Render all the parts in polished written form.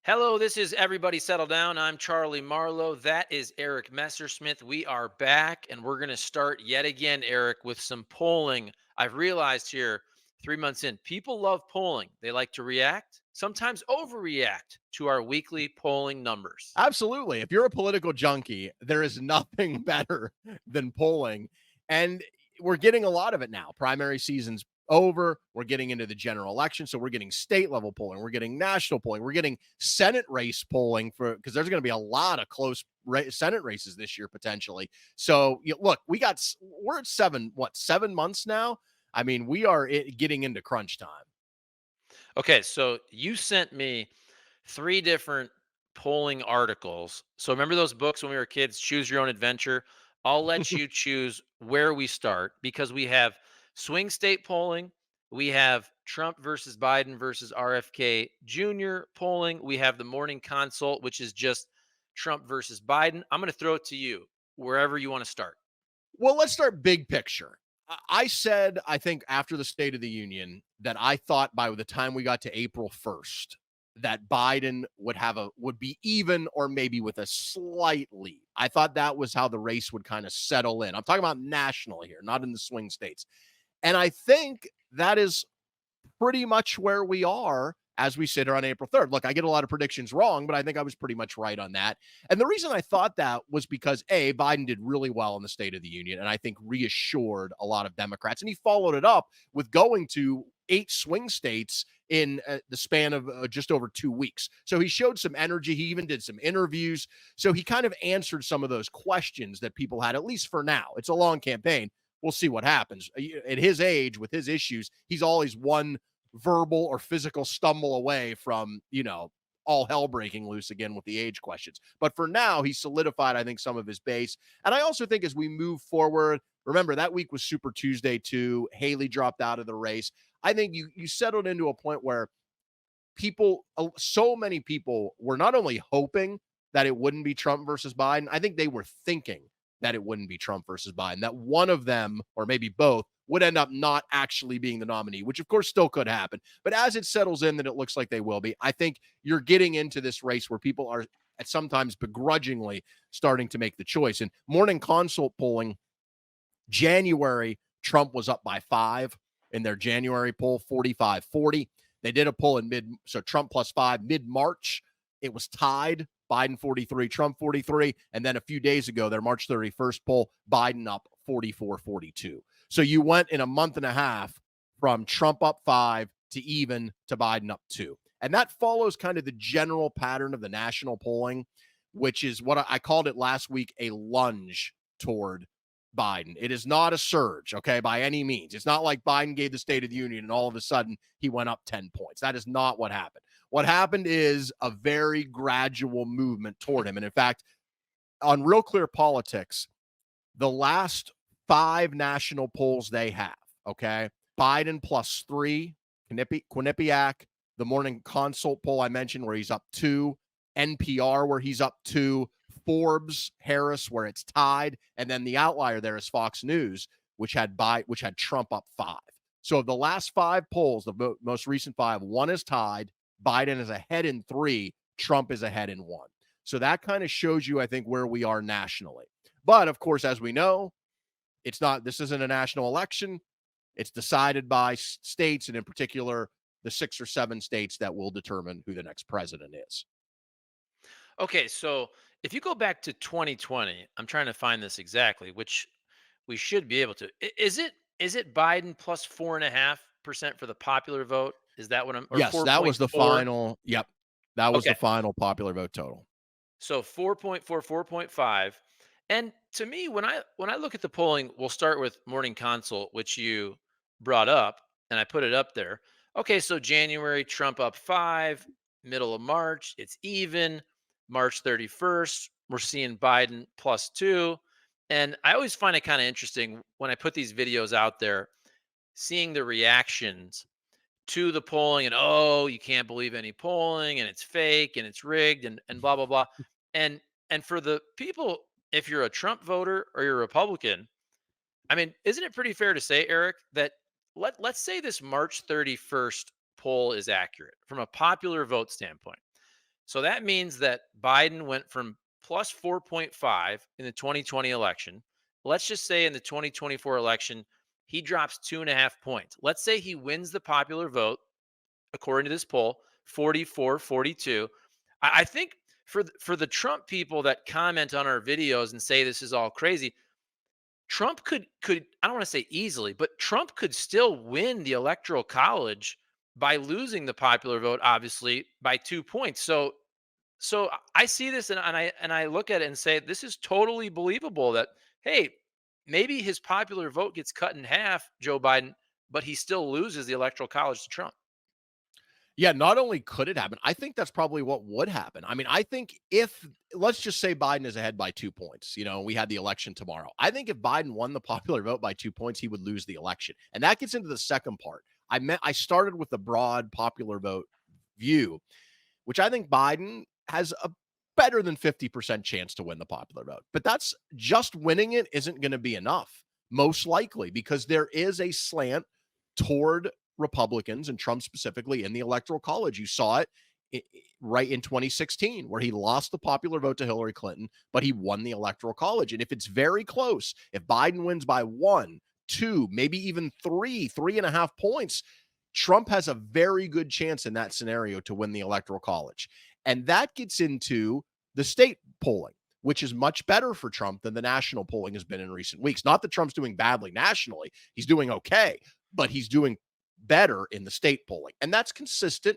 Hello, this is Everybody Settle Down. I'm Charlie Marlow. That is Eric Messersmith. We are back and we're going to start yet again, Eric, with some polling. I've realized here 3 months in, people love polling. They like to react, sometimes overreact to our weekly polling numbers. Absolutely. If you're a political junkie, there is nothing better than polling. And we're getting a lot of it now. Primary season's over. We're getting into the general election. So we're getting state level polling. We're getting national polling. We're getting Senate race polling for because there's going to be a lot of close Senate races this year potentially. So look, we're at 7 months now. I mean, we are getting into crunch time. Okay, so you sent me three different polling articles. So remember those books when we were kids, Choose Your Own Adventure? I'll let you choose where we start because we have swing state polling, we have Trump versus Biden versus RFK Jr. polling, we have the morning consult, which is just Trump versus Biden. I'm going to throw it to you wherever you want to start. Well, let's start big picture. I said, I think after the State of the Union, that I thought by the time we got to April 1st, that Biden would be even or maybe with a slight lead. I thought that was how the race would kind of settle in. I'm talking about national here, not in the swing states. And I think that is pretty much where we are as we sit here on April 3rd. Look, I get a lot of predictions wrong, but I think I was pretty much right on that. And the reason I thought that was because Biden did really well in the State of the Union, and I think reassured a lot of Democrats. And he followed it up with going to 8 swing states in the span of just over 2 weeks. So he showed some energy. He even did some interviews. So he kind of answered some of those questions that people had, at least for now. It's a long campaign. We'll see what happens. At his age, with his issues, he's always one verbal or physical stumble away from, all hell breaking loose again with the age questions. But for now, he solidified, I think, some of his base. And I also think as we move forward, remember that week was Super Tuesday too. Haley dropped out of the race. I think you settled into a point where so many people were not only hoping that it wouldn't be Trump versus Biden, I think they were thinking that it wouldn't be Trump versus Biden, that one of them, or maybe both, would end up not actually being the nominee, which of course still could happen. But as it settles in that it looks like they will be, I think you're getting into this race where people are sometimes begrudgingly starting to make the choice. And morning consult polling, January, Trump was up by 5 in their January poll, 45-40. They did a poll so Trump plus 5, mid-March. It was tied, Biden 43, Trump 43. And then a few days ago, their March 31st poll, Biden up 44-42. So you went in a month and a half from Trump up 5 to even to Biden up 2. And that follows kind of the general pattern of the national polling, which is what I called it last week, a lunge toward Biden. It is not a surge, okay, by any means. It's not like Biden gave the State of the Union and all of a sudden he went up 10 points. That is not what happened. What happened is a very gradual movement toward him. And in fact, on Real Clear Politics, the last 5 national polls they have, okay, Biden plus 3, Quinnipiac, the morning consult poll I mentioned where he's up 2, NPR where he's up 2, Forbes, Harris where it's tied, and then the outlier there is Fox News, which had Trump up 5. So of the last 5 polls, the most recent 5, one is tied, Biden is ahead in 3, Trump is ahead in 1. So that kind of shows you, I think, where we are nationally. But of course, as we know, this isn't a national election. It's decided by states, and in particular, the 6 or 7 states that will determine who the next president is. Okay, so if you go back to 2020, I'm trying to find this exactly, which we should be able to. Is it Biden plus 4.5% for the popular vote? Is that what I'm or Yes, that was the 4.4? final. Yep. That was the Okay. final popular vote total. So 4.4, 4.5. And to me, when I look at the polling, we'll start with morning consult, which you brought up, and I put it up there. Okay, so January, Trump up 5, middle of March, it's even. March 31st, we're seeing Biden plus 2. And I always find it kind of interesting when I put these videos out there, seeing the reactions to the polling and oh, you can't believe any polling and it's fake and it's rigged and blah blah blah. And for the people, if you're a Trump voter or you're a Republican, I mean, isn't it pretty fair to say, Eric, that let's say this March 31st poll is accurate from a popular vote standpoint. So that means that Biden went from plus 4.5 in the 2020 election. Let's just say in the 2024 election, he drops 2.5 points. Let's say he wins the popular vote, according to this poll, 44-42. I think for the Trump people that comment on our videos and say this is all crazy, Trump could I don't want to say easily, but Trump could still win the electoral college by losing the popular vote, obviously, by 2 points. So I see this and I look at it and say this is totally believable that, hey, maybe his popular vote gets cut in half, Joe Biden, but he still loses the electoral college to Trump. Yeah, not only could it happen, I think that's probably what would happen. I mean, I think if, let's just say Biden is ahead by 2 points, we had the election tomorrow. I think if Biden won the popular vote by 2 points, he would lose the election. And that gets into the second part. I started with the broad popular vote view, which I think Biden has a better than 50% chance to win the popular vote. But that's just winning it isn't going to be enough, most likely, because there is a slant toward Republicans and Trump specifically in the Electoral College. You saw it right in 2016, where he lost the popular vote to Hillary Clinton, but he won the Electoral College. And if it's very close, if Biden wins by 1, 2, maybe even 3.5 points, Trump has a very good chance in that scenario to win the Electoral College. And that gets into the state polling, which is much better for Trump than the national polling has been in recent weeks. Not that Trump's doing badly nationally. He's doing okay, but he's doing better in the state polling. And that's consistent.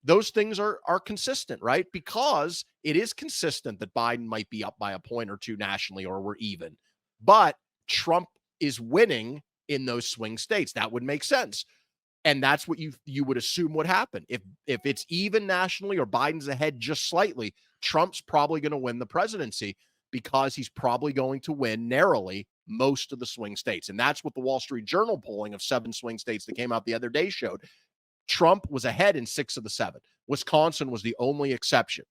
Those things are consistent, right? Because it is consistent that Biden might be up by a point or two nationally, or we're even. But Trump is winning in those swing states. That would make sense. And that's what you would assume would happen. If it's even nationally or Biden's ahead just slightly, Trump's probably going to win the presidency because he's probably going to win narrowly most of the swing states. And that's what the Wall Street Journal polling of 7 swing states that came out the other day showed. Trump was ahead in 6 of the 7. Wisconsin was the only exception.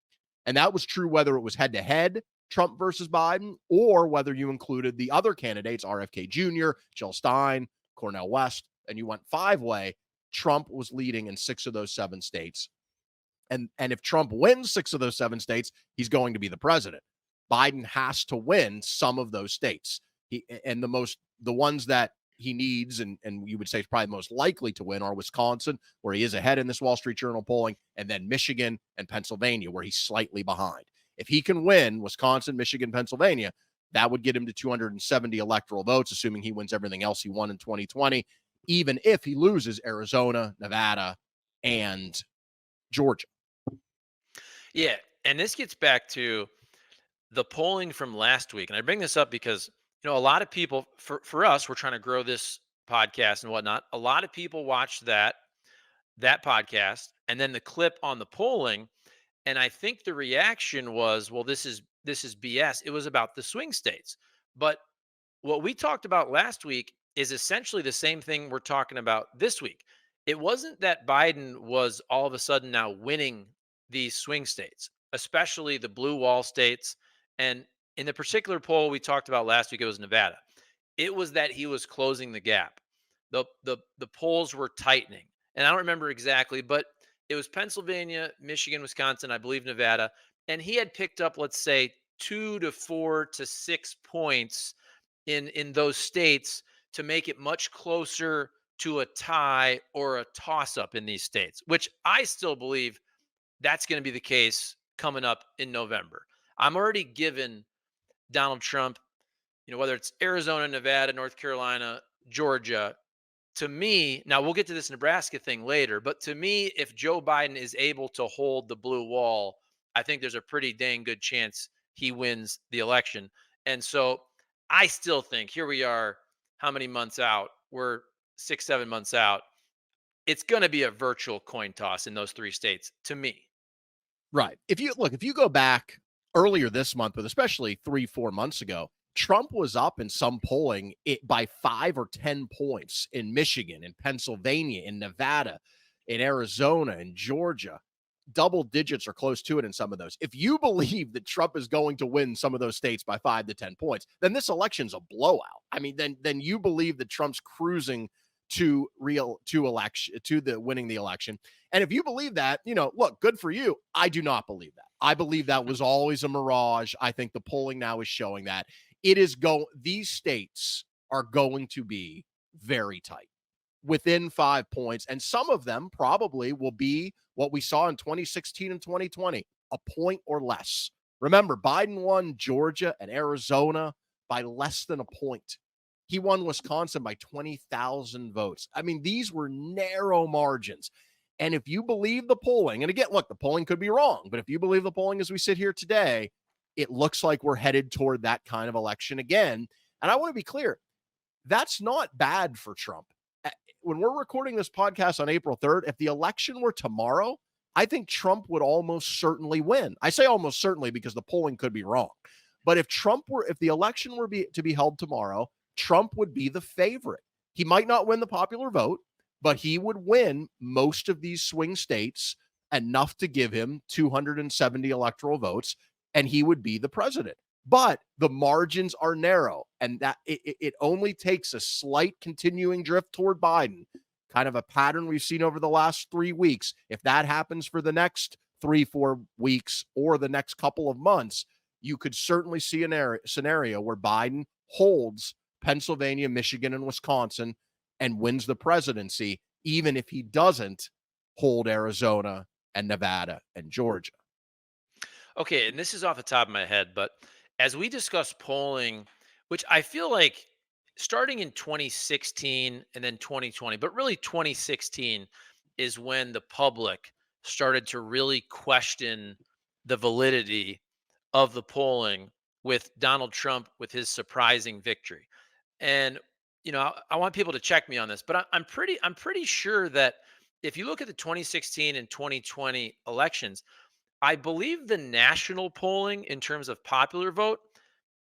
And that was true whether it was head-to-head, Trump versus Biden, or whether you included the other candidates, RFK Jr., Jill Stein, Cornel West, and you went 5-way. Trump was leading in 6 of those 7 states. And if Trump wins 6 of those 7 states, he's going to be the president. Biden has to win some of those states. The ones that he needs and you would say is probably most likely to win are Wisconsin, where he is ahead in this Wall Street Journal polling, and then Michigan and Pennsylvania, where he's slightly behind. If he can win Wisconsin, Michigan, Pennsylvania, that would get him to 270 electoral votes, assuming he wins everything else he won in 2020, even if he loses Arizona, Nevada, and Georgia. Yeah, and this gets back to the polling from last week. And I bring this up because, a lot of people, for us, we're trying to grow this podcast and whatnot. A lot of people watched that podcast and then the clip on the polling. And I think the reaction was, well, this is BS. It was about the swing states. But what we talked about last week is essentially the same thing we're talking about this week. It wasn't that Biden was all of a sudden now winning these swing states, especially the blue wall states. And in the particular poll we talked about last week, it was Nevada. It was that he was closing the gap. The polls were tightening. And I don't remember exactly, but it was Pennsylvania, Michigan, Wisconsin, I believe Nevada. And he had picked up, let's say, 2 to 4 to 6 points in those states to make it much closer to a tie or a toss up in these states, which I still believe that's going to be the case coming up in November. I'm already given Donald Trump, whether it's Arizona, Nevada, North Carolina, Georgia. To me, now we'll get to this Nebraska thing later, but to me, if Joe Biden is able to hold the blue wall, I think there's a pretty dang good chance he wins the election. And so I still think here we are, how many months out? We're 6, 7 months out. It's going to be a virtual coin toss in those 3 states to me. Right. If you go back earlier this month, but especially 3-4 months ago, Trump was up in some polling by 5 or 10 points in Michigan, in Pennsylvania, in Nevada, in Arizona, in Georgia. Double digits or close to it in some of those. If you believe that Trump is going to win some of those states by 5 to 10 points, then this election's a blowout. I mean, then you believe that Trump's cruising to the winning the election. And if you believe that, look, good for you. I do not believe that. I believe that was always a mirage. I think the polling now is showing that these states are going to be very tight within 5 points. And some of them probably will be what we saw in 2016 and 2020, a point or less. Remember, Biden won Georgia and Arizona by less than a point. He won Wisconsin by 20,000 votes. I mean, these were narrow margins. And if you believe the polling, and again, look, the polling could be wrong, but if you believe the polling as we sit here today, it looks like we're headed toward that kind of election again. And I want to be clear, that's not bad for Trump. When we're recording this podcast on April 3rd, if the election were tomorrow, I think Trump would almost certainly win. I say almost certainly because the polling could be wrong. But if the election were to be held tomorrow, Trump would be the favorite. He might not win the popular vote, but he would win most of these swing states, enough to give him 270 electoral votes, and he would be the president. But the margins are narrow, and that it only takes a slight continuing drift toward Biden, kind of a pattern we've seen over the last 3 weeks. If that happens for the next 3-4 weeks or the next couple of months, you could certainly see a scenario where Biden holds Pennsylvania, Michigan, and Wisconsin and wins the presidency, even if he doesn't hold Arizona and Nevada and Georgia. Okay, and this is off the top of my head, but as we discuss polling, which I feel like starting in 2016 and then 2020, but really 2016 is when the public started to really question the validity of the polling with Donald Trump with his surprising victory. And I want people to check me on this, but I'm pretty sure that if you look at the 2016 and 2020 elections, I believe the national polling in terms of popular vote,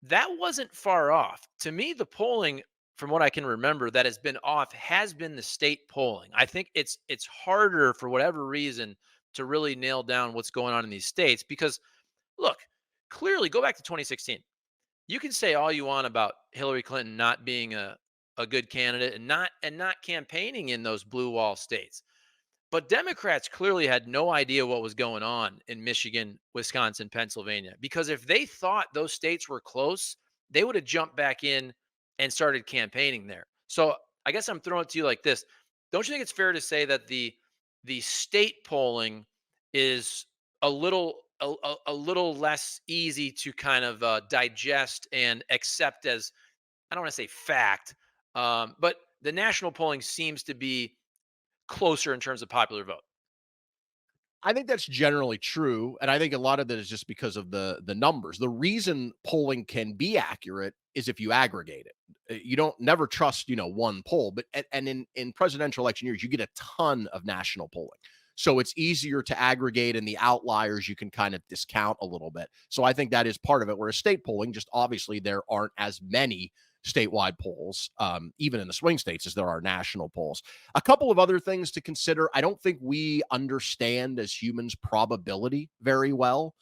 that wasn't far off. To me, the polling, from what I can remember, that has been off has been the state polling. I think it's harder for whatever reason to really nail down what's going on in these states because look, clearly go back to 2016. You can say all you want about Hillary Clinton not being a good candidate and not campaigning in those blue wall states. But Democrats clearly had no idea what was going on in Michigan, Wisconsin, Pennsylvania, because if they thought those states were close, they would have jumped back in and started campaigning there. So I guess I'm throwing it to you like this. Don't you think it's fair to say that the state polling is a little less easy to kind of digest and accept as, I don't want to say fact, but the national polling seems to be closer in terms of popular vote. I think that's generally true, and I think a lot of that is just because of the numbers. The reason polling can be accurate is if you aggregate it. You don't never trust, one poll, but and in presidential election years, you get a ton of national polling. So it's easier to aggregate, and the outliers you can kind of discount a little bit. So I think that is part of it. Whereas state polling, just obviously there aren't as many statewide polls, even in the swing states, as there are national polls. A couple of other things to consider. I don't think we understand as humans probability very well.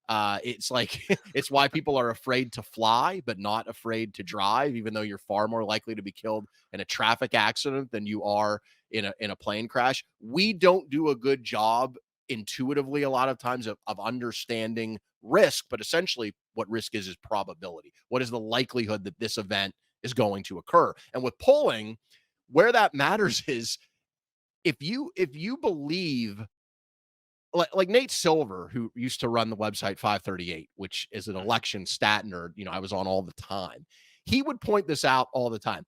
It's like it's why people are afraid to fly, but not afraid to drive, even though you're far more likely to be killed in a traffic accident than you are in a plane crash. We don't do a good job intuitively a lot of times of understanding risk, but essentially what risk is probability. What is the likelihood that this event is going to occur? And with polling, where that matters is if you believe like Nate Silver, who used to run the website 538, which is an election stat nerd, I was on all the time. He would point this out all the time.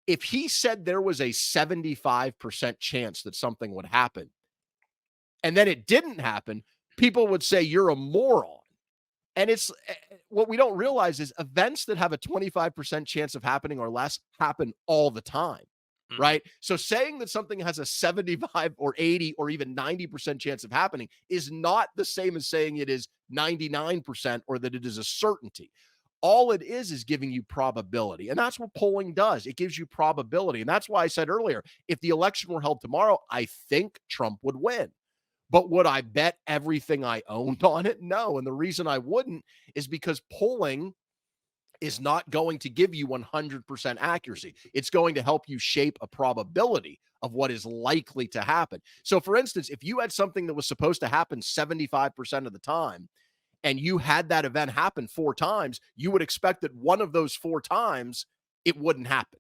If he said there was a 75% chance that something would happen and then it didn't happen, people would say you're a moron. And it's what we don't realize is events that have a 25% chance of happening or less happen all the time. Mhm. Right. So saying that something has a 75 or 80 or even 90% chance of happening is not the same as saying it is 99% or that it is a certainty. All it is giving you probability. And that's what polling does. It gives you probability. And that's why I said earlier, if the election were held tomorrow, I think Trump would win. But would I bet everything I owned on it? No. And the reason I wouldn't is because polling is not going to give you 100% accuracy. It's going to help you shape a probability of what is likely to happen. So, for instance, if you had something that was supposed to happen 75% of the time, and you had that event happen 4 times, you would expect that one of those 4 times it wouldn't happen.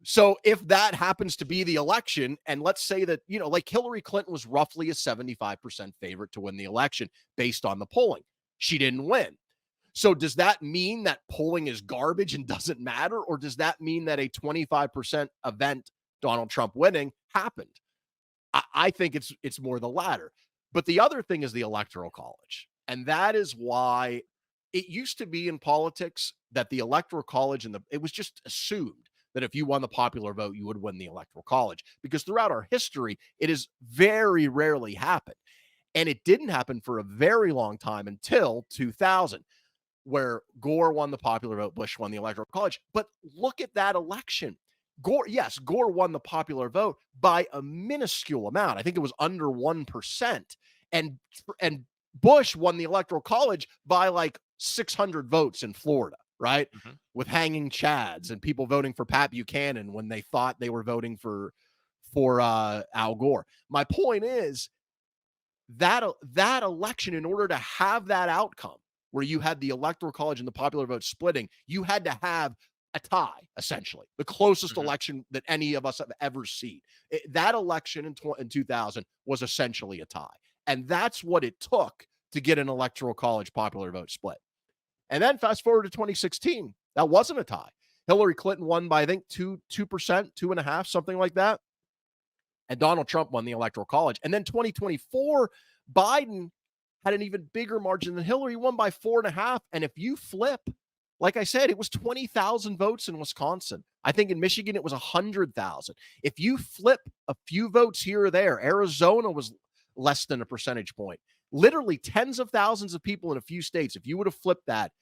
So if that happens to be the election, and let's say that, like Hillary Clinton was roughly a 75% favorite to win the election based on the polling, she didn't win. So does that mean that polling is garbage and doesn't matter? Or does that mean that a 25% event, Donald Trump winning, happened? I think it's more the latter. But the other thing is the electoral college. And that is why it used to be in politics that the electoral college it was just assumed that if you won the popular vote, you would win the electoral college. Because throughout our history, it has very rarely happened. And it didn't happen for a very long time until 2000, where Gore won the popular vote, Bush won the electoral college. But look at that election. Gore won the popular vote by a minuscule amount. I think it was under 1%. And Bush won the electoral college by like 600 votes in Florida, right? Mhm. With hanging chads and people voting for Pat Buchanan when they thought they were voting for Al Gore. My point is that election, in order to have that outcome where you had the electoral college and the popular vote splitting, you had to have a tie, essentially, the closest Mhm. election that any of us have ever seen. That election in 2000 was essentially a tie. And that's what it took to get an electoral college popular vote split. And then fast forward to 2016, that wasn't a tie. Hillary Clinton won by, I think, 2%, 2.5%, something like that. And Donald Trump won the electoral college. And then 2024, Biden had an even bigger margin than Hillary, won by 4.5%. And if you flip, like I said, it was 20,000 votes in Wisconsin. I think in Michigan, it was 100,000. If you flip a few votes here or there, Arizona was less than a percentage point. Literally tens of thousands of people in a few states. If you would have flipped that,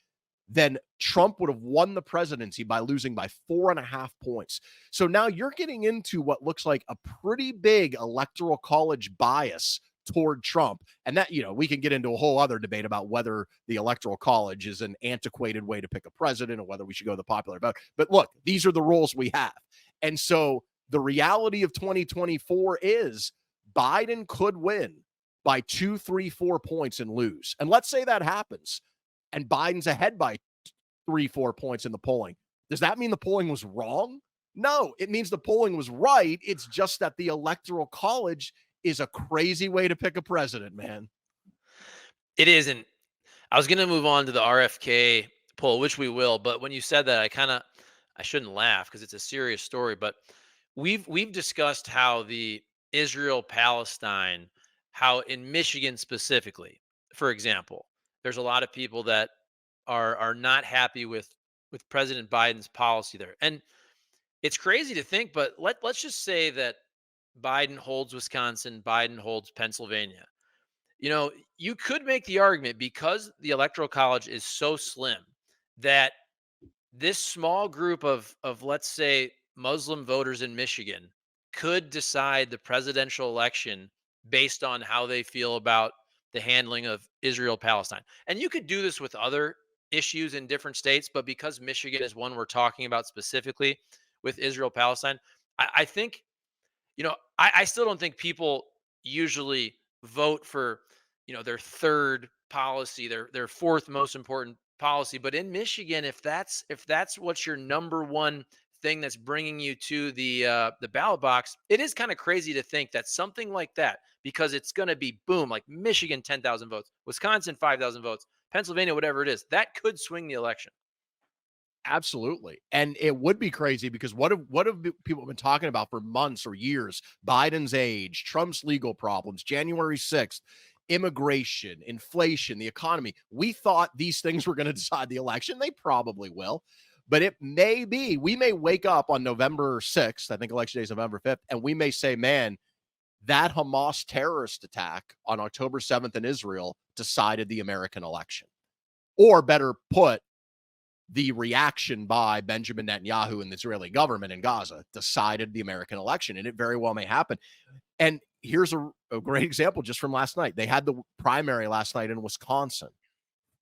then Trump would have won the presidency by losing by 4.5 points. So now you're getting into what looks like a pretty big electoral college bias toward Trump. And that, we can get into a whole other debate about whether the electoral college is an antiquated way to pick a president or whether we should go the popular vote. But look, these are the rules we have. And so the reality of 2024 is Biden could win by 2, 3, 4 points and lose. And let's say that happens and Biden's ahead by 3, 4 points in the polling. Does that mean the polling was wrong? No, it means the polling was right. It's just that the electoral college is a crazy way to pick a president, man. It isn't. I was going to move on to the RFK poll, which we will, but when you said that, I shouldn't laugh because it's a serious story, but we've discussed how the Israel-Palestine, how in Michigan specifically, for example, there's a lot of people that are not happy with President Biden's policy there. And it's crazy to think, but let's just say that Biden holds Wisconsin, Biden holds Pennsylvania. You could make the argument because the electoral college is so slim that this small group of let's say Muslim voters in Michigan could decide the presidential election based on how they feel about the handling of Israel Palestine. And you could do this with other issues in different states, but because Michigan is one we're talking about specifically with Israel Palestine, I think I still don't think people usually vote for, their third policy, their fourth most important policy. But in Michigan, if that's what's your number one thing that's bringing you to the ballot box, it is kind of crazy to think that something like that, because it's going to be boom, like Michigan 10,000 votes, Wisconsin 5,000 votes, Pennsylvania whatever it is, that could swing the election. Absolutely. And it would be crazy because what have people been talking about for months or years? Biden's age, Trump's legal problems, January 6th, immigration, inflation, the economy. We thought these things were going to decide the election. They probably will. But it may be, we may wake up on November 6th, I think election day is November 5th, and we may say, man, that Hamas terrorist attack on October 7th in Israel decided the American election. Or better put, the reaction by Benjamin Netanyahu and the Israeli government in Gaza decided the American election, and it very well may happen. And here's a great example just from last night. They had the primary last night in Wisconsin.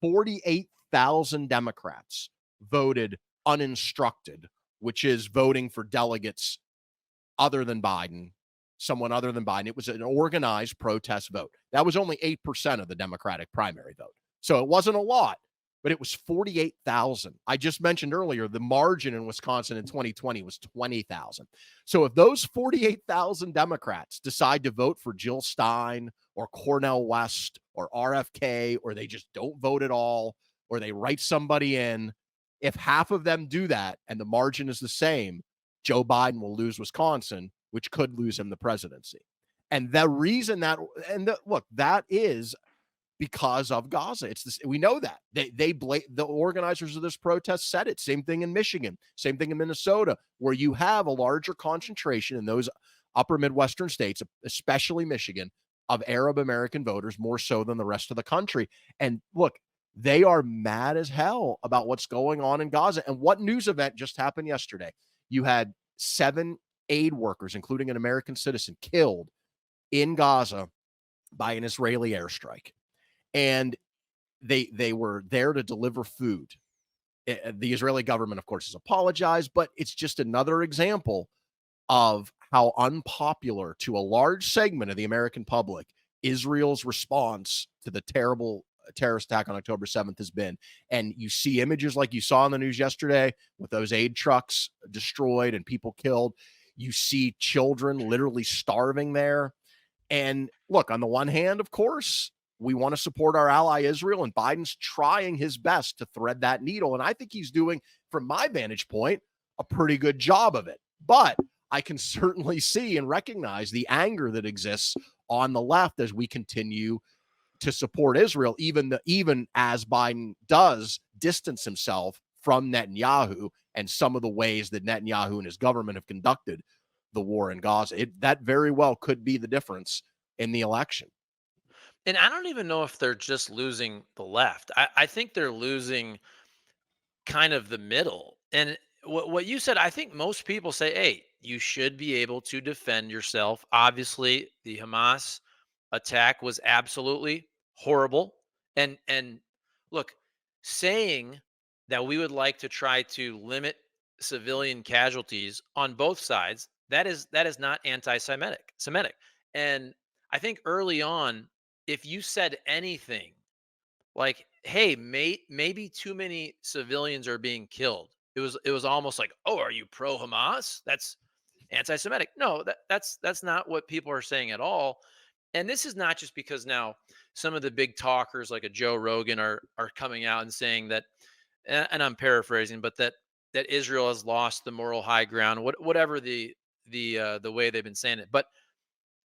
48,000 Democrats voted uninstructed, which is voting for delegates other than Biden, someone other than Biden. It was an organized protest vote. That was only 8% of the Democratic primary vote. So it wasn't a lot, but it was 48,000. I just mentioned earlier the margin in Wisconsin in 2020 was 20,000. So if those 48,000 Democrats decide to vote for Jill Stein or Cornel West or RFK, or they just don't vote at all, or they write somebody in, if half of them do that and the margin is the same, Joe Biden will lose Wisconsin, which could lose him the presidency. And the reason that, look, that is because of Gaza. It's this, we know that the organizers of this protest said it. Same thing in Michigan, same thing in Minnesota, where you have a larger concentration in those upper Midwestern states, especially Michigan, of Arab American voters, more so than the rest of the country. And look, they are mad as hell about what's going on in Gaza. And what news event just happened yesterday? You had 7 aid workers, including an American citizen, killed in Gaza by an Israeli airstrike. And they were there to deliver food. The Israeli government, of course, has apologized, but it's just another example of how unpopular to a large segment of the American public Israel's response to the terrible terrorist attack on October 7th has been. And you see images like you saw in the news yesterday with those aid trucks destroyed and people killed. You see children literally starving there. And look, on the one hand, of course, we want to support our ally Israel, and Biden's trying his best to thread that needle. And I think he's doing, from my vantage point, a pretty good job of it. But I can certainly see and recognize the anger that exists on the left as we continue to support Israel, even as Biden does distance himself from Netanyahu and some of the ways that Netanyahu and his government have conducted the war in Gaza. That very well could be the difference in the election. And I don't even know if they're just losing the left. I think they're losing kind of the middle. And what you said, I think most people say, hey, you should be able to defend yourself. Obviously, the Hamas attack was absolutely horrible. And look, saying that we would like to try to limit civilian casualties on both sides, that is not anti-Semitic. Semitic. And I think early on, if you said anything like, hey, maybe too many civilians are being killed, it was almost like, oh, are you pro Hamas? That's anti-Semitic. No, that's not what people are saying at all. And this is not just because now some of the big talkers like a Joe Rogan are coming out and saying that, and I'm paraphrasing, but that Israel has lost the moral high ground, whatever the way they've been saying it. But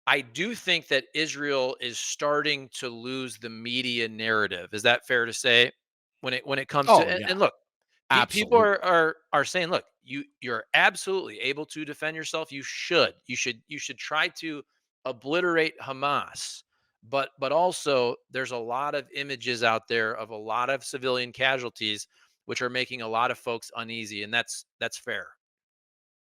I do think that Israel is starting to lose the media narrative. Is that fair to say? When it comes to, Oh, and, yeah, and look, people absolutely. are saying, look, you're absolutely able to defend yourself. You should try to obliterate Hamas, but also there's a lot of images out there of a lot of civilian casualties, which are making a lot of folks uneasy, and that's fair.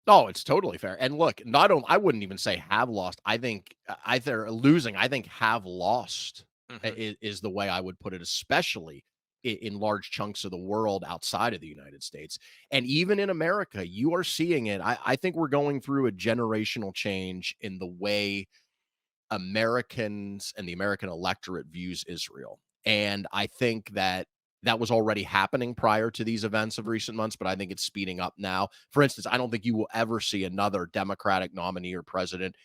Oh, it's totally fair. And look, not only I wouldn't even say have lost. I think either losing. I think have lost Hmm. is the way I would put it, especially in large chunks of the world outside of the United States, and even in America. You are seeing it. I think we're going through a generational change in the way Americans and the American electorate views Israel. And I think that that was already happening prior to these events of recent months, but I think it's speeding up now. For instance, I don't think you will ever see another Democratic nominee or president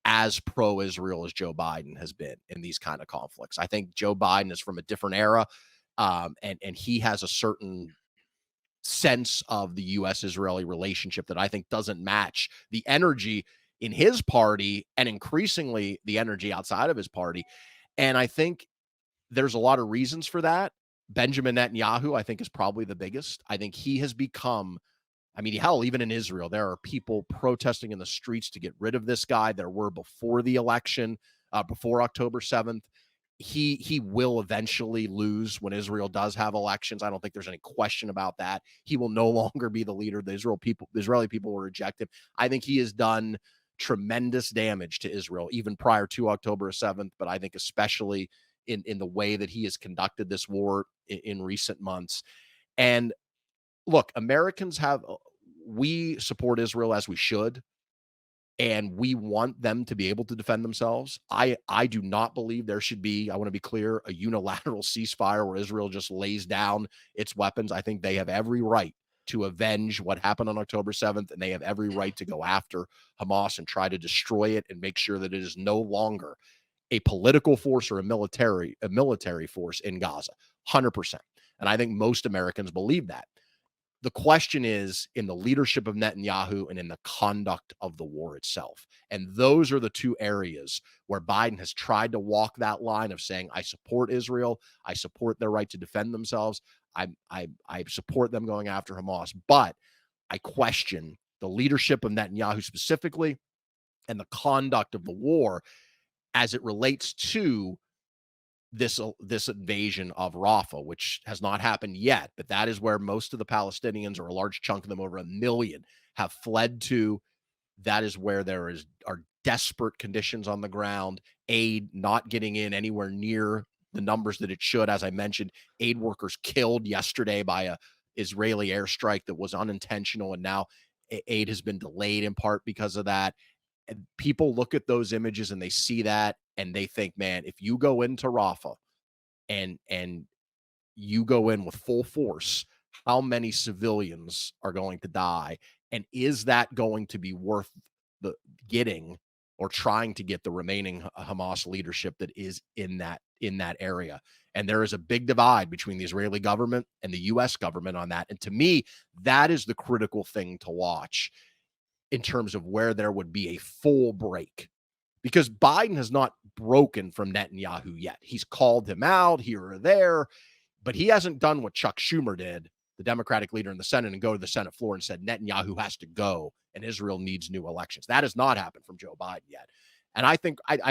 as pro Israel as Joe Biden has been in these kind of conflicts. I think Joe Biden is from a different era, and he has a certain sense of the US Israeli relationship that I think doesn't match the energy in his party and increasingly the energy outside of his party. And I think there's a lot of reasons for that. Benjamin Netanyahu, I think, is probably the biggest. I think he has become, I mean, hell, even in Israel, there are people protesting in the streets to get rid of this guy. There were before the election, before October 7th. He will eventually lose when Israel does have elections. I don't think there's any question about that. He will no longer be the leader. The Israeli people will reject him. I think he has done tremendous damage to Israel, even prior to October 7th, but I think especially in the way that he has conducted this war in recent months. And Look, Americans have we support Israel as we should, and we want them to be able to defend themselves. I do not believe there should be, I want to be clear, a unilateral ceasefire where Israel just lays down its weapons. I think they have every right to avenge what happened on October 7th, and they have every right to go after Hamas and try to destroy it and make sure that it is no longer a political force or a military force in Gaza. 100%. And I think most Americans believe that. The question is in the leadership of Netanyahu and in the conduct of the war itself. And those are the two areas where Biden has tried to walk that line of saying, I support Israel. I support their right to defend themselves. I support them going after Hamas. But I question the leadership of Netanyahu specifically and the conduct of the war as it relates to this invasion of Rafah, which has not happened yet, but that is where most of the Palestinians, or a large chunk of them, over 1 million, have fled to. That is where are desperate conditions on the ground, aid not getting in anywhere near the numbers that it should. As I mentioned, aid workers killed yesterday by a Israeli airstrike that was unintentional, and now aid has been delayed in part because of that. And people look at those images and they see that and they think, man, if you go into Rafah and you go in with full force, how many civilians are going to die? And is that going to be worth the getting or trying to get the remaining Hamas leadership that is in that area? And there is a big divide between the Israeli government and the US government on that. And to me, that is the critical thing to watch in terms of where there would be a full break, because Biden has not broken from Netanyahu yet. He's called him out here or there, but he hasn't done what Chuck Schumer did, the Democratic leader in the Senate, and go to the Senate floor and said Netanyahu has to go and Israel needs new elections. That has not happened from Joe Biden yet. And I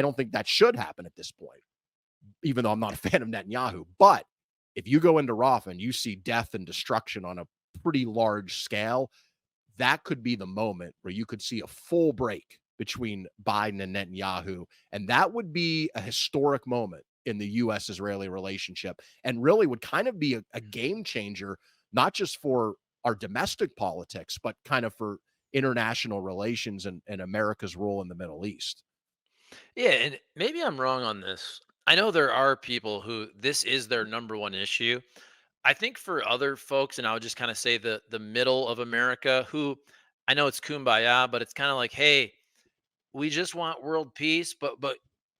don't think that should happen at this point, even though I'm not a fan of Netanyahu. But if you go into Rafah and you see death and destruction on a pretty large scale, that could be the moment where you could see a full break between Biden and Netanyahu. And that would be a historic moment in the US Israeli relationship, and really would kind of be a game changer, not just for our domestic politics, but kind of for international relations and America's role in the Middle East. Yeah, and maybe I'm wrong on this. I know there are people who this is their number one issue. I think for other folks, and I would just kind of say the middle of America, who I know it's kumbaya, but it's kind of like, hey, we just want world peace, but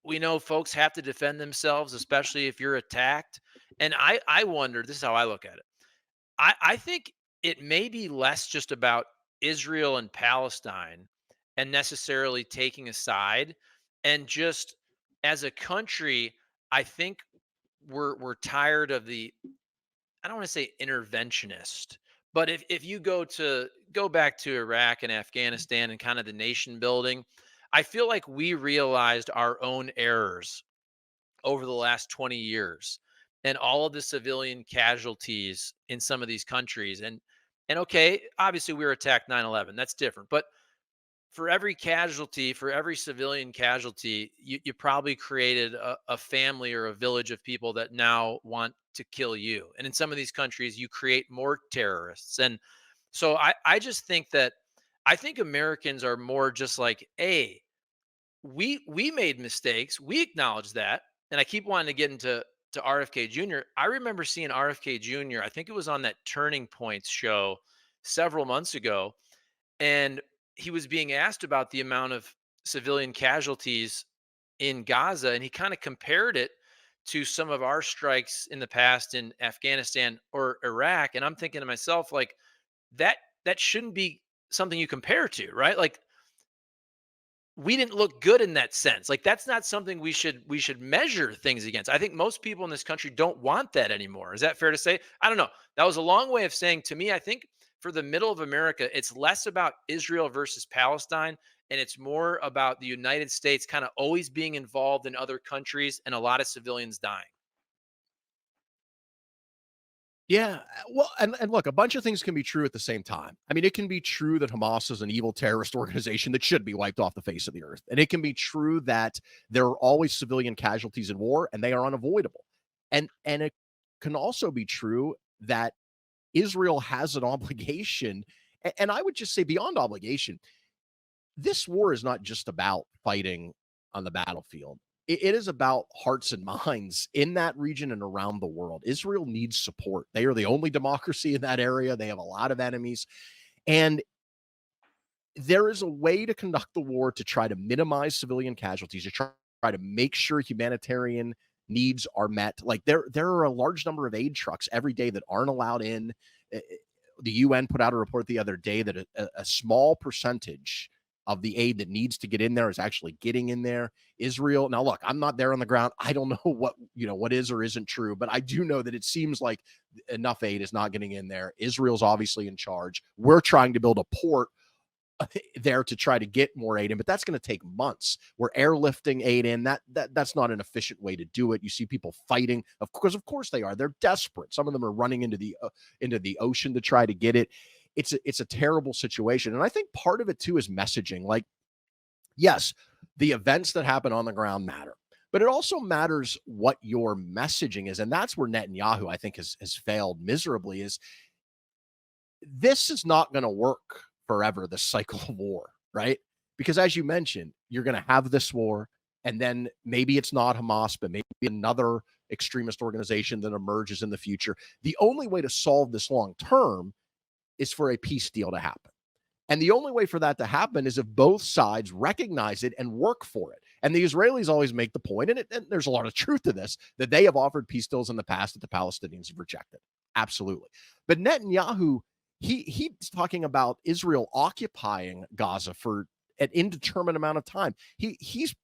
we know folks have to defend themselves, especially if you're attacked. And I wonder, this is how I look at it. I think it may be less just about Israel and Palestine and necessarily taking a side, and just as a country, I think we're tired of the, I don't want to say interventionist, but if you go back to Iraq and Afghanistan and kind of the nation building, I feel like we realized our own errors over the last 20 years and all of the civilian casualties in some of these countries. And okay, obviously we were attacked 9/11. That's different. But for every casualty, for every civilian casualty, you probably created a family or a village of people that now want to kill you. And in some of these countries, you create more terrorists. And so I just think that I think Americans are more just like, hey, we made mistakes. We acknowledge that. And I keep wanting to get into RFK Jr. I remember seeing RFK Jr. I think it was on that Turning Points show several months ago, and he was being asked about the amount of civilian casualties in Gaza, and he kind of compared it to some of our strikes in the past in Afghanistan or Iraq. And I'm thinking to myself, like, that that shouldn't be something you compare to, right? Like, we didn't look good in that sense. Like, that's not something we should measure things against. I think most people in this country don't want that anymore. Is that fair to say? I don't know. That was a long way of saying, to me, I think for the middle of America, it's less about Israel versus Palestine, and it's more about the United States kind of always being involved in other countries and a lot of civilians dying. Yeah, well, and look, a bunch of things can be true at the same time. I mean, it can be true that Hamas is an evil terrorist organization that should be wiped off the face of the earth, and it can be true that there are always civilian casualties in war, and they are unavoidable. And it can also be true that Israel has an obligation. And I would just say, beyond obligation, this war is not just about fighting on the battlefield. It is about hearts and minds in that region and around the world. Israel needs support. They are the only democracy in that area. They have a lot of enemies. And there is a way to conduct the war to try to minimize civilian casualties, to try to make sure humanitarian needs are met. Like, there are a large number of aid trucks every day that aren't allowed in. The UN put out a report the other day that a small percentage of the aid that needs to get in there is actually getting in there. Israel, now look, I'm not there on the ground. I don't know what is or isn't true, but I do know that it seems like enough aid is not getting in there. Israel's obviously in charge. We're trying to build a port there to try to get more aid in, but that's going to take months. We're airlifting aid in. That's not an efficient way to do it. You see people fighting, of course they are. They're desperate. Some of them are running into the ocean to try to get it. It's a terrible situation, and I think part of it too is messaging. Like, yes, the events that happen on the ground matter, but it also matters what your messaging is, and that's where Netanyahu, I think, has failed miserably. Is this is not going to work forever, this cycle of war, right? Because as you mentioned, you're going to have this war, and then maybe it's not Hamas, but maybe another extremist organization that emerges in the future. The only way to solve this long term is for a peace deal to happen. And the only way for that to happen is if both sides recognize it and work for it. And the Israelis always make the point, and there's a lot of truth to this, that they have offered peace deals in the past that the Palestinians have rejected. Absolutely. But Netanyahu, he's talking about Israel occupying Gaza for an indeterminate amount of time. He's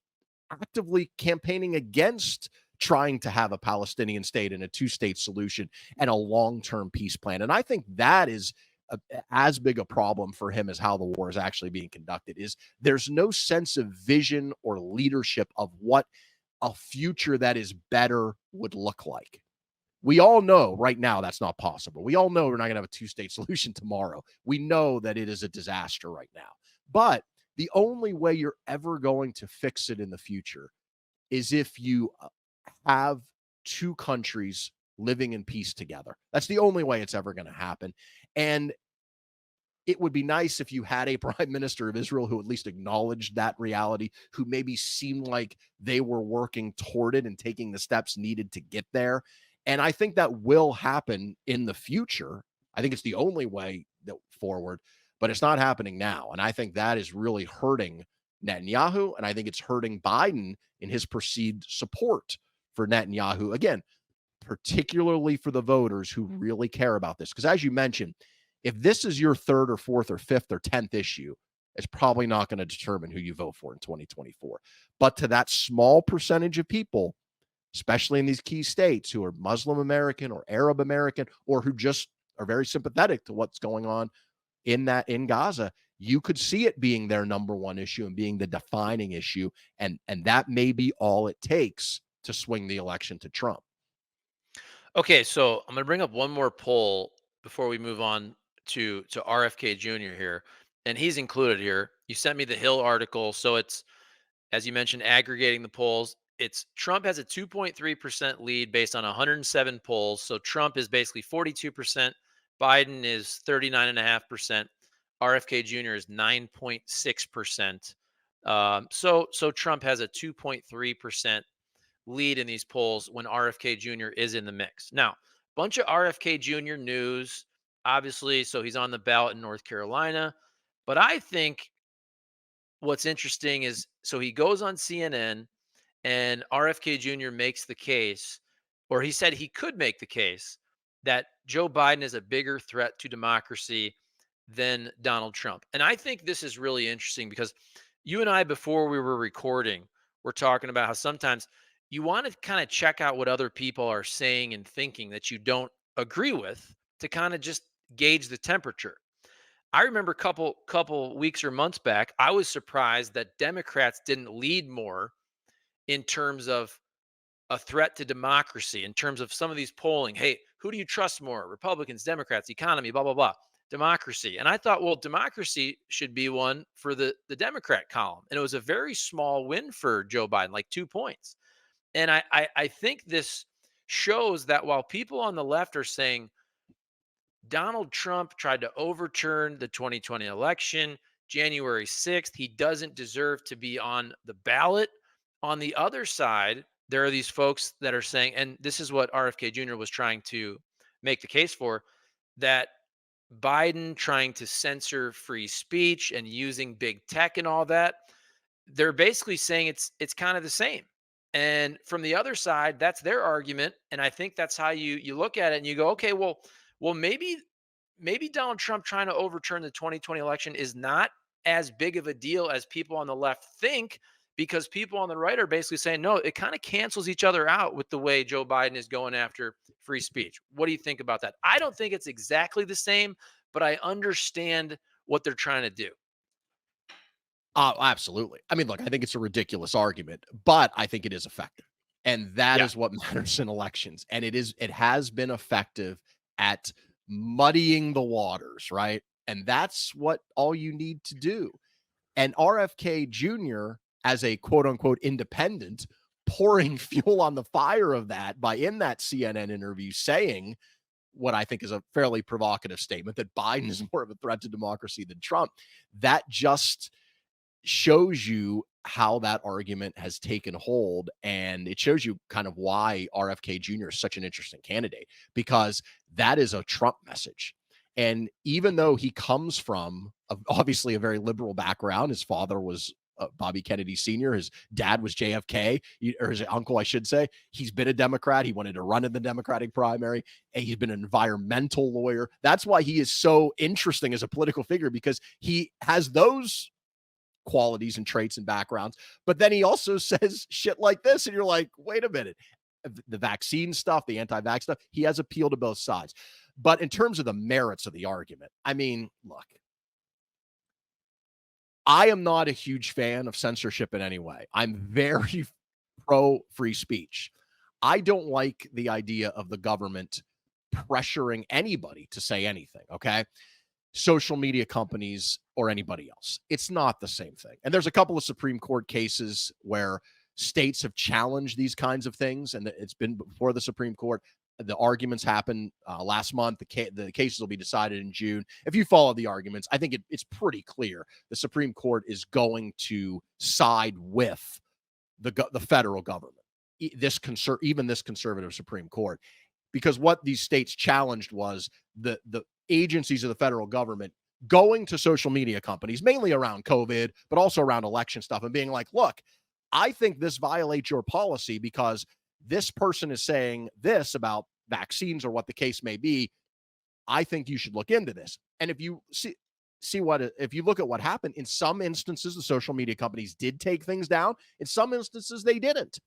actively campaigning against trying to have a Palestinian state and a two-state solution and a long-term peace plan. And I think that is as big a problem for him as how the war is actually being conducted. Is there's no sense of vision or leadership of what a future that is better would look like. We all know right now that's not possible. We all know we're not going to have a two-state solution tomorrow. We know that it is a disaster right now. But the only way you're ever going to fix it in the future is if you have two countries living in peace together. That's the only way it's ever going to happen. And it would be nice if you had a prime minister of Israel who at least acknowledged that reality, who maybe seemed like they were working toward it and taking the steps needed to get there. And I think that will happen in the future. I think it's the only way forward, but it's not happening now. And I think that is really hurting Netanyahu. And I think it's hurting Biden in his perceived support for Netanyahu. Again, particularly for the voters who really care about this. Because as you mentioned, if this is your third or fourth or fifth or 10th issue, it's probably not going to determine who you vote for in 2024. But to that small percentage of people, especially in these key states who are Muslim American or Arab American, or who just are very sympathetic to what's going on in Gaza, you could see it being their number one issue and being the defining issue. And that may be all it takes to swing the election to Trump. Okay, so I'm going to bring up one more poll before we move on to RFK Jr. here, and he's included here. You sent me the Hill article, so it's, as you mentioned, aggregating the polls. It's Trump has a 2.3% lead based on 107 polls. So Trump is basically 42%, Biden is 39.5%, RFK Jr. is 9.6%. So Trump has a 2.3% lead in these polls when RFK Jr. is in the mix. Now, bunch of RFK Jr. news, obviously. So he's on the ballot in North Carolina. But I think what's interesting is, so he goes on CNN and RFK Jr. makes the case, or he said he could make the case, that Joe Biden is a bigger threat to democracy than Donald Trump. And I think this is really interesting because you and I, before we were recording, were talking about how sometimes you want to kind of check out what other people are saying and thinking that you don't agree with, to kind of just gauge the temperature. I remember a couple weeks or months back, I was surprised that Democrats didn't lead more in terms of a threat to democracy, in terms of some of these polling. Hey, who do you trust more? Republicans, Democrats, economy, blah, blah, blah. Democracy. And I thought, well, democracy should be one for the Democrat column. And it was a very small win for Joe Biden, like 2 points. And I think this shows that while people on the left are saying Donald Trump tried to overturn the 2020 election, January 6th. He doesn't deserve to be on the ballot. On the other side, there are these folks that are saying, and this is what RFK Jr. was trying to make the case for, that Biden trying to censor free speech and using big tech and all that, they're basically saying it's kind of the same. And from the other side, that's their argument, and I think that's how you look at it and you go, okay, well maybe Donald Trump trying to overturn the 2020 election is not as big of a deal as people on the left think, because people on the right are basically saying no, it kind of cancels each other out with the way Joe Biden is going after free speech. What do you think about that? I don't think it's exactly the same, but I understand what they're trying to do. Absolutely. I mean, look, I think it's a ridiculous argument, but I think it is effective. And that Yeah. is what matters in elections. And it has been effective at muddying the waters, right? And that's what all you need to do. And RFK Jr., as a quote unquote independent, pouring fuel on the fire of that by in that CNN interview saying what I think is a fairly provocative statement that Biden is more of a threat to democracy than Trump. That just shows you how that argument has taken hold. And it shows you kind of why RFK Jr. is such an interesting candidate, because that is a Trump message. And even though he comes from obviously a very liberal background, his father was Bobby Kennedy Sr., his dad was JFK, or his uncle, I should say. He's been a Democrat. He wanted to run in the Democratic primary, and he's been an environmental lawyer. That's why he is so interesting as a political figure, because he has those qualities and traits and backgrounds. But then he also says shit like this, and you're like, wait a minute. The vaccine stuff, the anti-vax stuff, he has appeal to both sides. But in terms of the merits of the argument, I mean, look, I am not a huge fan of censorship in any way. I'm very pro free speech. I don't like the idea of the government pressuring anybody to say anything. Okay. Social media companies or anybody else. It's not the same thing. And there's a couple of Supreme Court cases where states have challenged these kinds of things, and it's been before the Supreme Court. The arguments happened last month. The cases will be decided in June. If you follow the arguments, I think it's pretty clear the Supreme Court is going to side with the federal government, even this conservative Supreme Court, because what these states challenged was the agencies of the federal government going to social media companies, mainly around COVID, but also around election stuff, and being like, look, I think this violates your policy because this person is saying this about vaccines or what the case may be. I think you should look into this. And if you if you look at what happened, in some instances, the social media companies did take things down. In some instances, they didn't.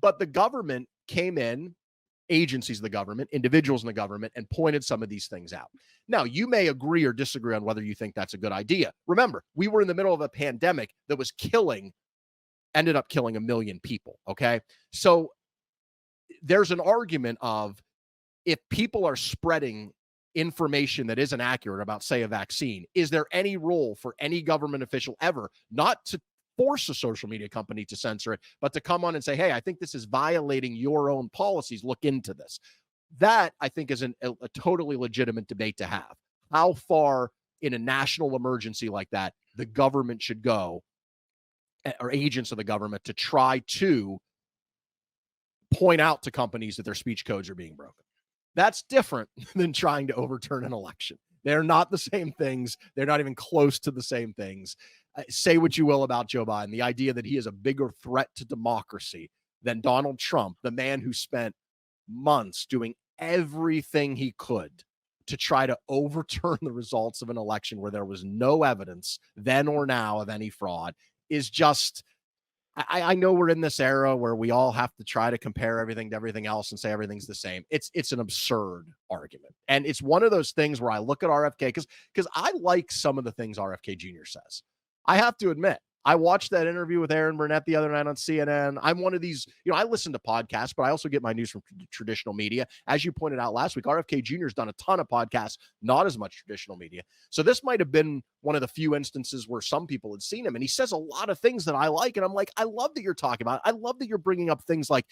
But the government came in, agencies of the government, individuals in the government, and pointed some of these things out. Now, you may agree or disagree on whether you think that's a good idea. Remember, we were in the middle of a pandemic that was ended up killing 1 million people. Okay. So there's an argument of, if people are spreading information that isn't accurate about, say, a vaccine, is there any role for any government official ever not to force a social media company to censor it, but to come on and say, hey, I think this is violating your own policies. Look into this. That, I think, is a totally legitimate debate to have. How far in a national emergency like that the government should go, or agents of the government, to try to point out to companies that their speech codes are being broken. That's different than trying to overturn an election. They're not the same things. They're not even close to the same things. Say what you will about Joe Biden, the idea that he is a bigger threat to democracy than Donald Trump, the man who spent months doing everything he could to try to overturn the results of an election where there was no evidence then or now of any fraud, is just, I know we're in this era where we all have to try to compare everything to everything else and say everything's the same. It's an absurd argument. And it's one of those things where I look at RFK, because I like some of the things RFK Jr. says. I have to admit, I watched that interview with Aaron Burnett the other night on CNN. I'm one of these, I listen to podcasts, but I also get my news from traditional media. As you pointed out last week, RFK Jr. has done a ton of podcasts, not as much traditional media. So this might have been one of the few instances where some people had seen him, and he says a lot of things that I like. And I'm like, I love that you're talking about it. I love that you're bringing up things like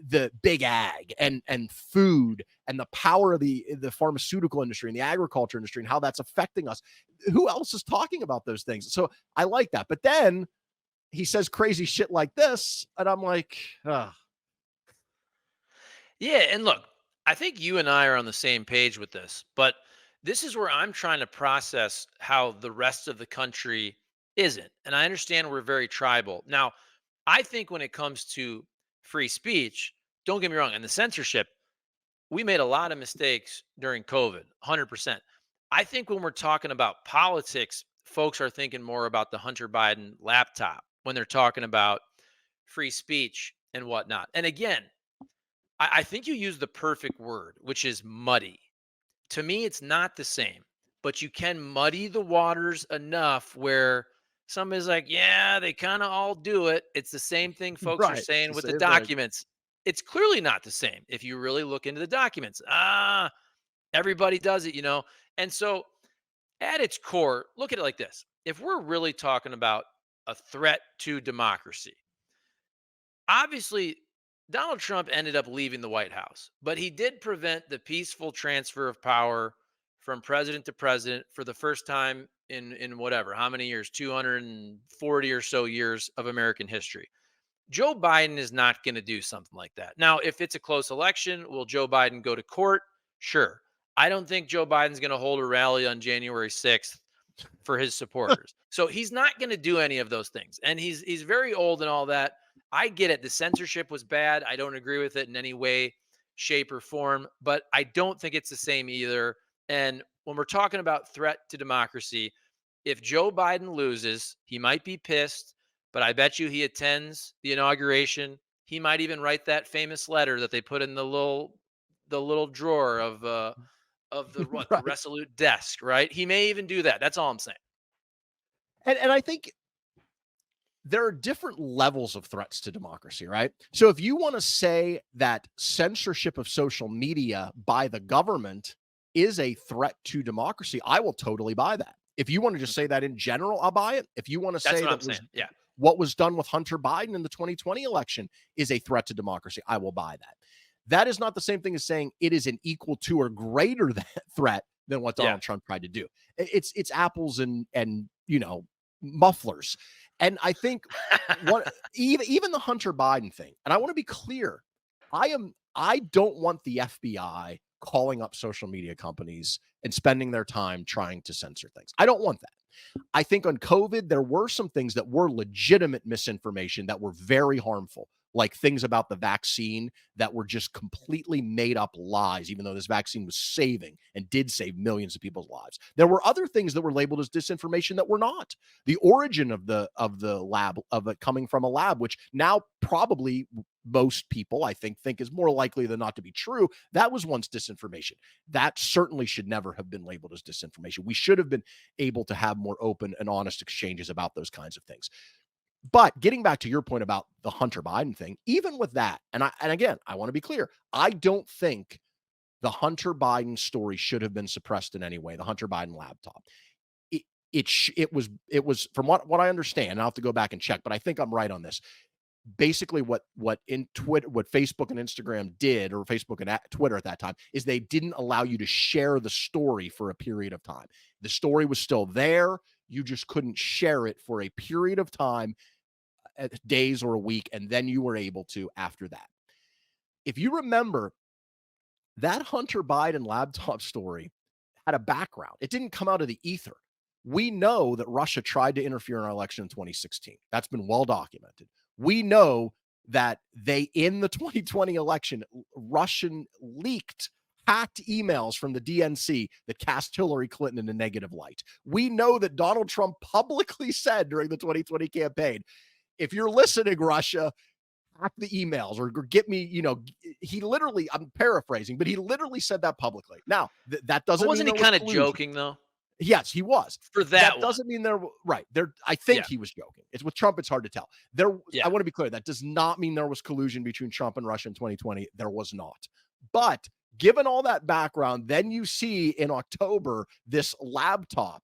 the big ag and food and the power of the pharmaceutical industry and the agriculture industry and how that's affecting us. Who else is talking about those things? So I like that. But then he says crazy shit like this, and I'm like, ugh. Yeah, and look, I think you and I are on the same page with this, but this is where I'm trying to process how the rest of the country isn't. And I understand we're very tribal. Now, I think when it comes to free speech, don't get me wrong, and the censorship, we made a lot of mistakes during COVID, 100%. I think when we're talking about politics, folks are thinking more about the Hunter Biden laptop when they're talking about free speech and whatnot. And again, I think you use the perfect word, which is muddy. To me, it's not the same, but you can muddy the waters enough where somebody's like, yeah, they kind of all do it. It's the same thing folks are Right. It's saying the with the same thing. documents. It's clearly not the same if you really look into the documents. Everybody does it, you know? And so at its core, look at it like this. If we're really talking about a threat to democracy, obviously Donald Trump ended up leaving the White House, but he did prevent the peaceful transfer of power from president to president for the first time in whatever, how many years, 240 or so years of American history. Joe Biden is not going to do something like that. Now, if it's a close election, will Joe Biden go to court? Sure. I don't think Joe Biden's going to hold a rally on January 6th for his supporters. So he's not going to do any of those things. And he's very old and all that. I get it. The censorship was bad. I don't agree with it in any way, shape, or form, but I don't think it's the same either. And when we're talking about threat to democracy, if Joe Biden loses, he might be pissed, but I bet you he attends the inauguration. He might even write that famous letter that they put in the little drawer of the what, the Right. Resolute desk, right? He may even do that. That's all I'm saying. And I think there are different levels of threats to democracy, right? So if you want to say that censorship of social media by the government is a threat to democracy, I will totally buy that. If you want to just say Mhm. that in general, I'll buy it. If you want to That's say what I'm that was saying. Yeah. what was done with Hunter Biden in the 2020 election is a threat to democracy, I will buy that. That is not the same thing as saying it is an equal to or greater threat than what Yeah. Donald Trump tried to do. It's apples and mufflers. And I think what even the Hunter Biden thing, and I want to be clear, I don't want the FBI calling up social media companies and spending their time trying to censor things. I don't want that. I think on COVID, there were some things that were legitimate misinformation that were very harmful, like things about the vaccine that were just completely made up lies, even though this vaccine was saving and did save millions of people's lives. There were other things that were labeled as disinformation that were not. The origin of the lab of it coming from a lab, which now probably most people I think is more likely than not to be true. That was once disinformation. That certainly should never have been labeled as disinformation. We should have been able to have more open and honest exchanges about those kinds of things. But getting back to your point about the Hunter Biden thing, even with that, and again, I want to be clear, I don't think the Hunter Biden story should have been suppressed in any way. The Hunter Biden laptop. It was from what I understand. And I'll have to go back and check, but I think I'm right on this. Basically, what in Twitter, what Facebook and Instagram did, or Facebook and Twitter at that time, is they didn't allow you to share the story for a period of time. The story was still there. You just couldn't share it for a period of time, days or a week, and then you were able to after that. If you remember, that Hunter Biden laptop story had a background. It didn't come out of the ether. We know that Russia tried to interfere in our election in 2016. That's been well documented. We know that they, in the 2020 election, Russian leaked hacked emails from the DNC that cast Hillary Clinton in a negative light. We know that Donald Trump publicly said during the 2020 campaign, if you're listening, Russia, hack the emails or get me, he literally, I'm paraphrasing, but he literally said that publicly. Now, that But doesn't mean wasn't he there was kind of collusion. joking though Yes, he was. for That that one? doesn't mean right. I think Yeah. he was joking. It's with Trump, it's hard to tell. I Yeah. want to be clear. That does not mean there was collusion between Trump and Russia in 2020. There was not. But given all that background, then you see in October this laptop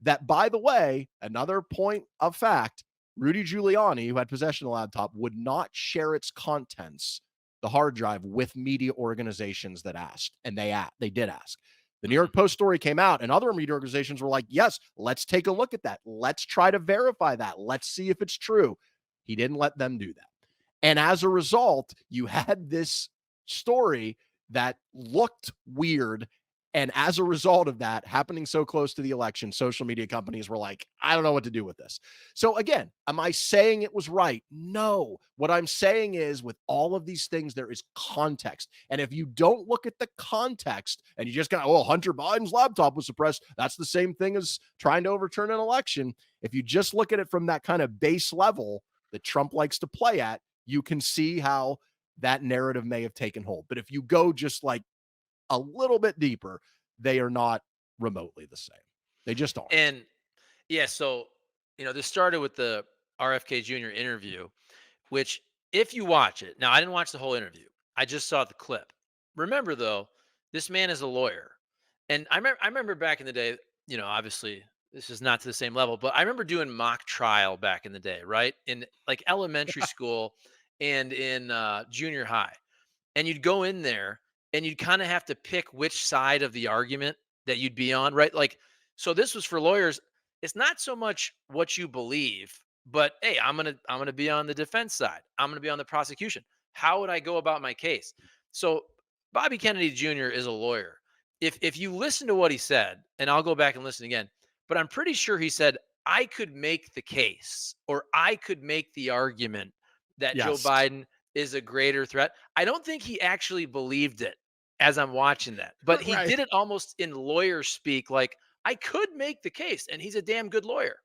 that, by the way, another point of fact, Rudy Giuliani, who had possession of the laptop, would not share its contents the hard drive with media organizations that asked, and they did ask. The New Mhm. York Post story came out, and other media organizations were like, yes, let's take a look at that. Let's try to verify that. Let's see if it's true. He didn't let them do that. And as a result, you had this story that looked weird. And as a result of that happening so close to the election, social media companies were like, I don't know what to do with this. So, again, am I saying it was right? No. What I'm saying is, with all of these things, there is context. And if you don't look at the context and you just kind of, oh, Hunter Biden's laptop was suppressed, that's the same thing as trying to overturn an election. If you just look at it from that kind of base level that Trump likes to play at, you can see how that narrative may have taken hold. But if you go just like a little bit deeper, they are not remotely the same. They just aren't. And yeah, so this started with the RFK Jr. interview, which if you watch it, now I didn't watch the whole interview. I just saw the clip. Remember though, this man is a lawyer. And I remember back in the day, obviously this is not to the same level, but I remember doing mock trial back in the day, right? In like elementary school and in junior high. And you'd go in there and you'd kind of have to pick which side of the argument that you'd be on, right? Like, so this was for lawyers. It's not so much what you believe, but hey, I'm gonna be on the defense side. I'm gonna be on the prosecution. How would I go about my case? So Bobby Kennedy Jr. is a lawyer. If you listen to what he said, and I'll go back and listen again, but I'm pretty sure he said I could make the case or I could make the argument that Joe Yes. Biden is a greater threat. I don't think he actually believed it as I'm watching that, but he Right. did it almost in lawyer speak, like, I could make the case, and he's a damn good lawyer.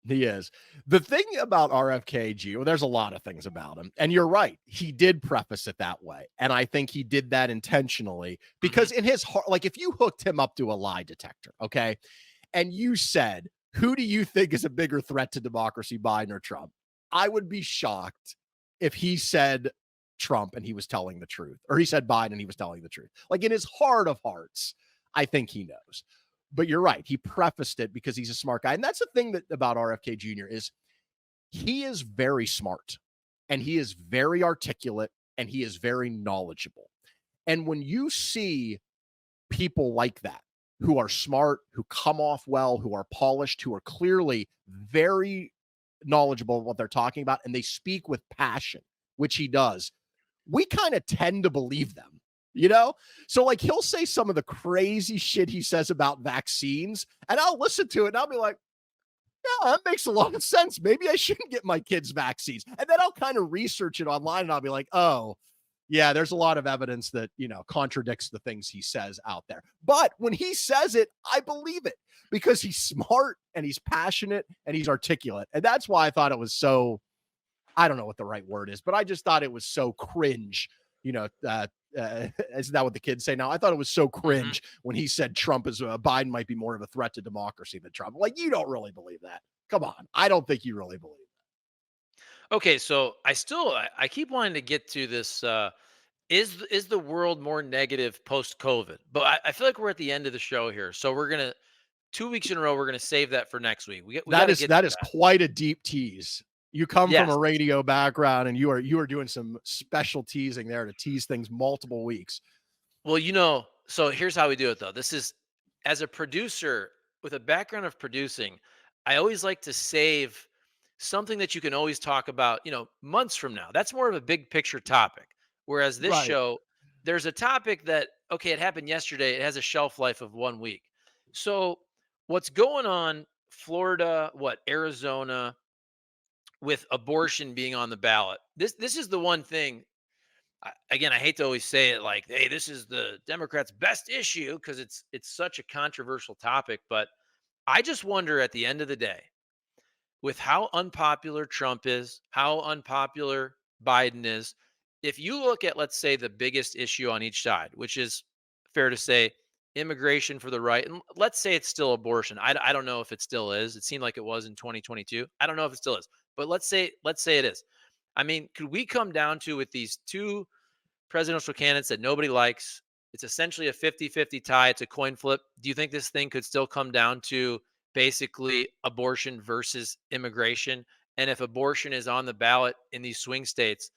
He is. The thing about RFK well, there's a lot of things about him. And you're right. He did preface it that way. And I think he did that intentionally Mhm. because in his heart, like if you hooked him up to a lie detector, okay, and you said, who do you think is a bigger threat to democracy, Biden or Trump? I would be shocked if he said Trump and he was telling the truth, or he said Biden and he was telling the truth. Like in his heart of hearts, I think he knows. But you're right. He prefaced it because he's a smart guy. And that's the thing that about RFK Jr. is he is very smart and he is very articulate and he is very knowledgeable. And when you see people like that who are smart, who come off well, who are polished, who are clearly very knowledgeable of what they're talking about, and they speak with passion, which he does, we kind of tend to believe them, you know? So, like, he'll say some of the crazy shit he says about vaccines, and I'll listen to it and I'll be like, yeah, that makes a lot of sense. Maybe I shouldn't get my kids vaccines. And then I'll kind of research it online and I'll be like, oh, yeah, there's a lot of evidence that, contradicts the things he says out there. But when he says it, I believe it because he's smart and he's passionate and he's articulate. And that's why I thought it was so, I don't know what the right word is, but I just thought it was so cringe. You know, isn't that what the kids say now? I thought it was so Mhm. cringe when he said Biden might be more of a threat to democracy than Trump. Like, you don't really believe that. Come on. I don't think you really believe Okay, so I keep wanting to get to this, is the world more negative post-COVID? But I feel like we're at the end of the show here, so we're gonna 2 weeks in a row, we're gonna save that for next week. We that. gotta Is get to that is that. quite a deep tease. You come from Yes. a radio background and you are doing some special teasing there to tease things multiple weeks. Well, so here's how we do it though. This is as a producer with a background of producing, I always like to save something that you can always talk about, months from now. That's more of a big picture topic. Whereas this Right. show, there's a topic that, okay, it happened yesterday. It has a shelf life of 1 week. So what's going on, Florida, Arizona, with abortion being on the ballot? This is the one thing again, I hate to always say it like, "Hey, this is the Democrats' best issue," because it's such a controversial topic. But I just wonder at the end of the day, with how unpopular Trump is, how unpopular Biden is, if you look at, let's say, the biggest issue on each side, which is fair to say, immigration for the right, and let's say it's still abortion. I don't know if it still is. It seemed like it was in 2022. I don't know if it still is, but let's say it is. I mean, could we come down to with these two presidential candidates that nobody likes? It's essentially a 50-50 tie. It's a coin flip. Do you think this thing could still come down to basically abortion versus immigration? And if abortion is on the ballot in these swing states,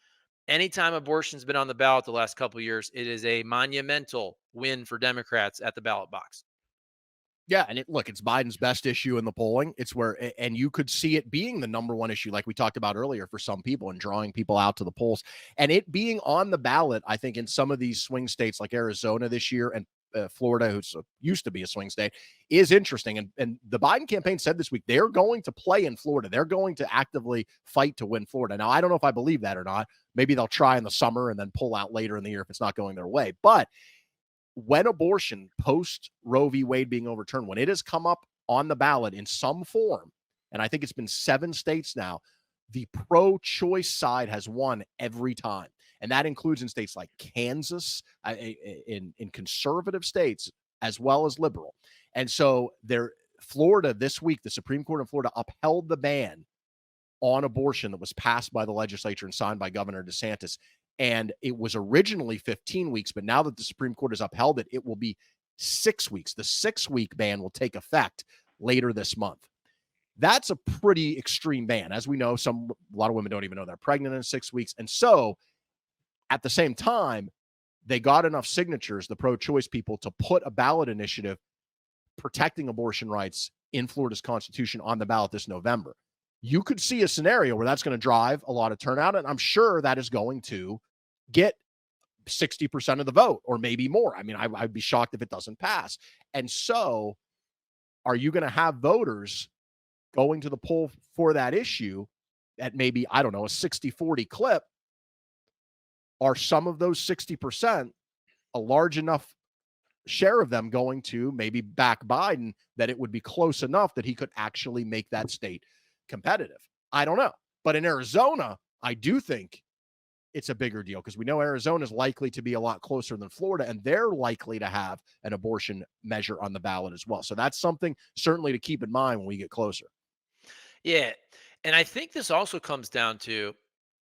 Anytime abortion's been on the ballot the last couple of years, it is a monumental win for Democrats at the ballot box. Yeah, and it's Biden's best issue in the polling. It's where, and you could see it being the number one issue, like we talked about earlier, for some people and drawing people out to the polls, and it being on the ballot. I think in some of these swing states like Arizona this year and Florida, who's used to be a swing state, is interesting. And the Biden campaign said this week they're going to play in Florida. They're going to actively fight to win Florida. Now, I don't know if I believe that or not. Maybe they'll try in the summer and then pull out later in the year if it's not going their way. But when abortion post Roe v. Wade being overturned, when it has come up on the ballot in some form, and I think it's been 7 states now, the pro-choice side has won every time. And that includes in states like Kansas, in conservative states, as well as liberal. And so Florida this week, the Supreme Court of Florida upheld the ban on abortion that was passed by the legislature and signed by Governor DeSantis. And it was originally 15 weeks, but now that the Supreme Court has upheld it, it will be 6 weeks. The 6-week ban will take effect later this month. That's a pretty extreme ban. As we know, a lot of women don't even know they're pregnant in 6 weeks. And so at the same time, they got enough signatures, the pro-choice people, to put a ballot initiative protecting abortion rights in Florida's constitution on the ballot this November. You could see a scenario where that's going to drive a lot of turnout, and I'm sure that is going to get 60% of the vote or maybe more. I mean, I'd be shocked if it doesn't pass. And so are you going to have voters going to the poll for that issue at maybe, I don't know, a 60-40 clip? Are some of those 60% a large enough share of them going to maybe back Biden that it would be close enough that he could actually make that state competitive? I don't know. But in Arizona, I do think it's a bigger deal because we know Arizona is likely to be a lot closer than Florida, and they're likely to have an abortion measure on the ballot as well. So that's something certainly to keep in mind when we get closer. Yeah. And I think this also comes down to,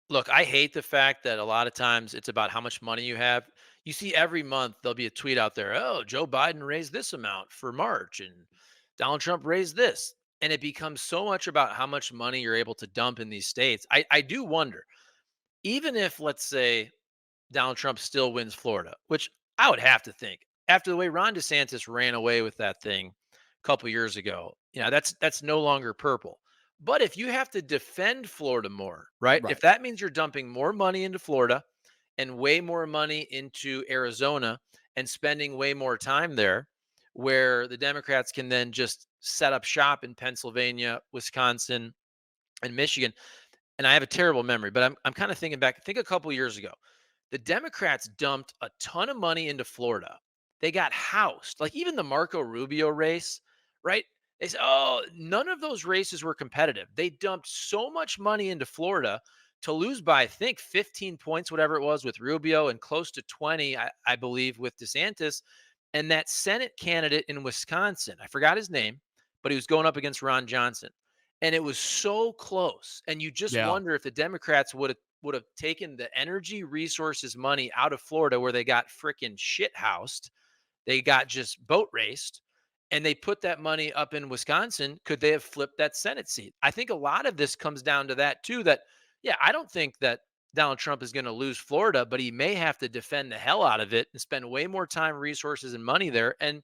look, I hate the fact that a lot of times it's about how much money you have. You see every month there'll be a tweet out there, oh, Joe Biden raised this amount for March and Donald Trump raised this. And it becomes so much about how much money you're able to dump in these states. I do wonder, even if, let's say, Donald Trump still wins Florida, which I would have to think after the way Ron DeSantis ran away with that thing a couple years ago, that's no longer purple. But if you have to defend Florida more, right? If Right. that means you're dumping more money into Florida and way more money into Arizona and spending way more time there, where the Democrats can then just set up shop in Pennsylvania, Wisconsin, and Michigan. And I have a terrible memory, but I'm kind of thinking back. Think a couple years ago, the Democrats dumped a ton of money into Florida. They got housed. Like even the Marco Rubio race, right? They said, oh, none of those races were competitive. They dumped so much money into Florida to lose by, I think, 15 points, whatever it was with Rubio, and close to 20, I believe, with DeSantis. And that Senate candidate in Wisconsin, I forgot his name, but he was going up against Ron Johnson. And it was so close. And you just Yeah. wonder if the Democrats would have taken the energy, resources, money out of Florida where they got freaking shit housed. They got just boat raced and they put that money up in Wisconsin. Could they have flipped that Senate seat? I think a lot of this comes down to that too. That, yeah, I don't think that Donald Trump is going to lose Florida, but he may have to defend the hell out of it and spend way more time, resources, and money there. And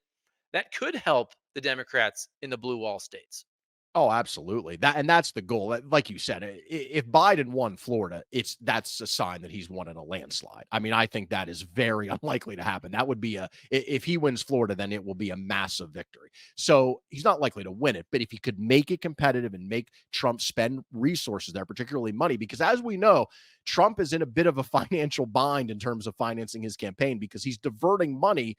that could help the Democrats in the blue wall states. Oh, absolutely. That's the goal. Like you said, if Biden won Florida, that's a sign that he's won in a landslide. I mean, I think that is very unlikely to happen. That would be if he wins Florida, then it will be a massive victory. So he's not likely to win it, but if he could make it competitive and make Trump spend resources there, particularly money, because as we know, Trump is in a bit of a financial bind in terms of financing his campaign because he's diverting money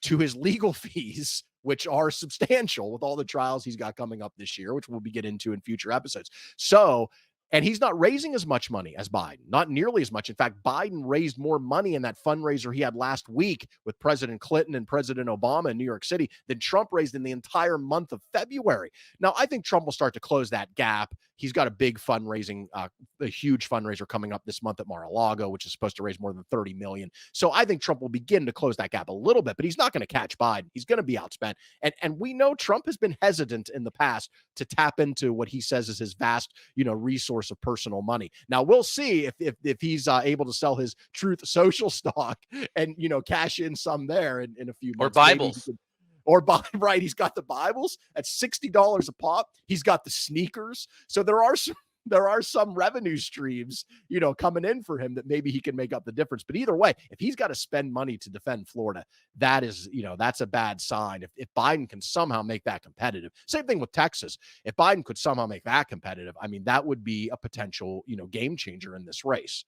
to his legal fees, which are substantial with all the trials he's got coming up this year, which we'll be get into in future episodes. So, and he's not raising as much money as Biden, not nearly as much. In fact, Biden raised more money in that fundraiser he had last week with President Clinton and President Obama in New York City than Trump raised in the entire month of February. Now, I think Trump will start to close that gap. He's got a big fundraising, a huge fundraiser coming up this month at Mar-a-Lago, which is supposed to raise more than $30 million. So I think Trump will begin to close that gap a little bit, but he's not going to catch Biden. He's going to be outspent. And we know Trump has been hesitant in the past to tap into what he says is his vast, resources source of personal money. Now we'll see if he's able to sell his Truth Social stock and cash in some there in a few Or months. Maybe he Bibles. could. Or buy right, he's got the Bibles at $60 a pop. He's got the sneakers. So there are some revenue streams, coming in for him that maybe he can make up the difference. But either way, if he's got to spend money to defend Florida, that's a bad sign. If Biden can somehow make that competitive, same thing with Texas. If Biden could somehow make that competitive, I mean, that would be a potential, game changer in this race.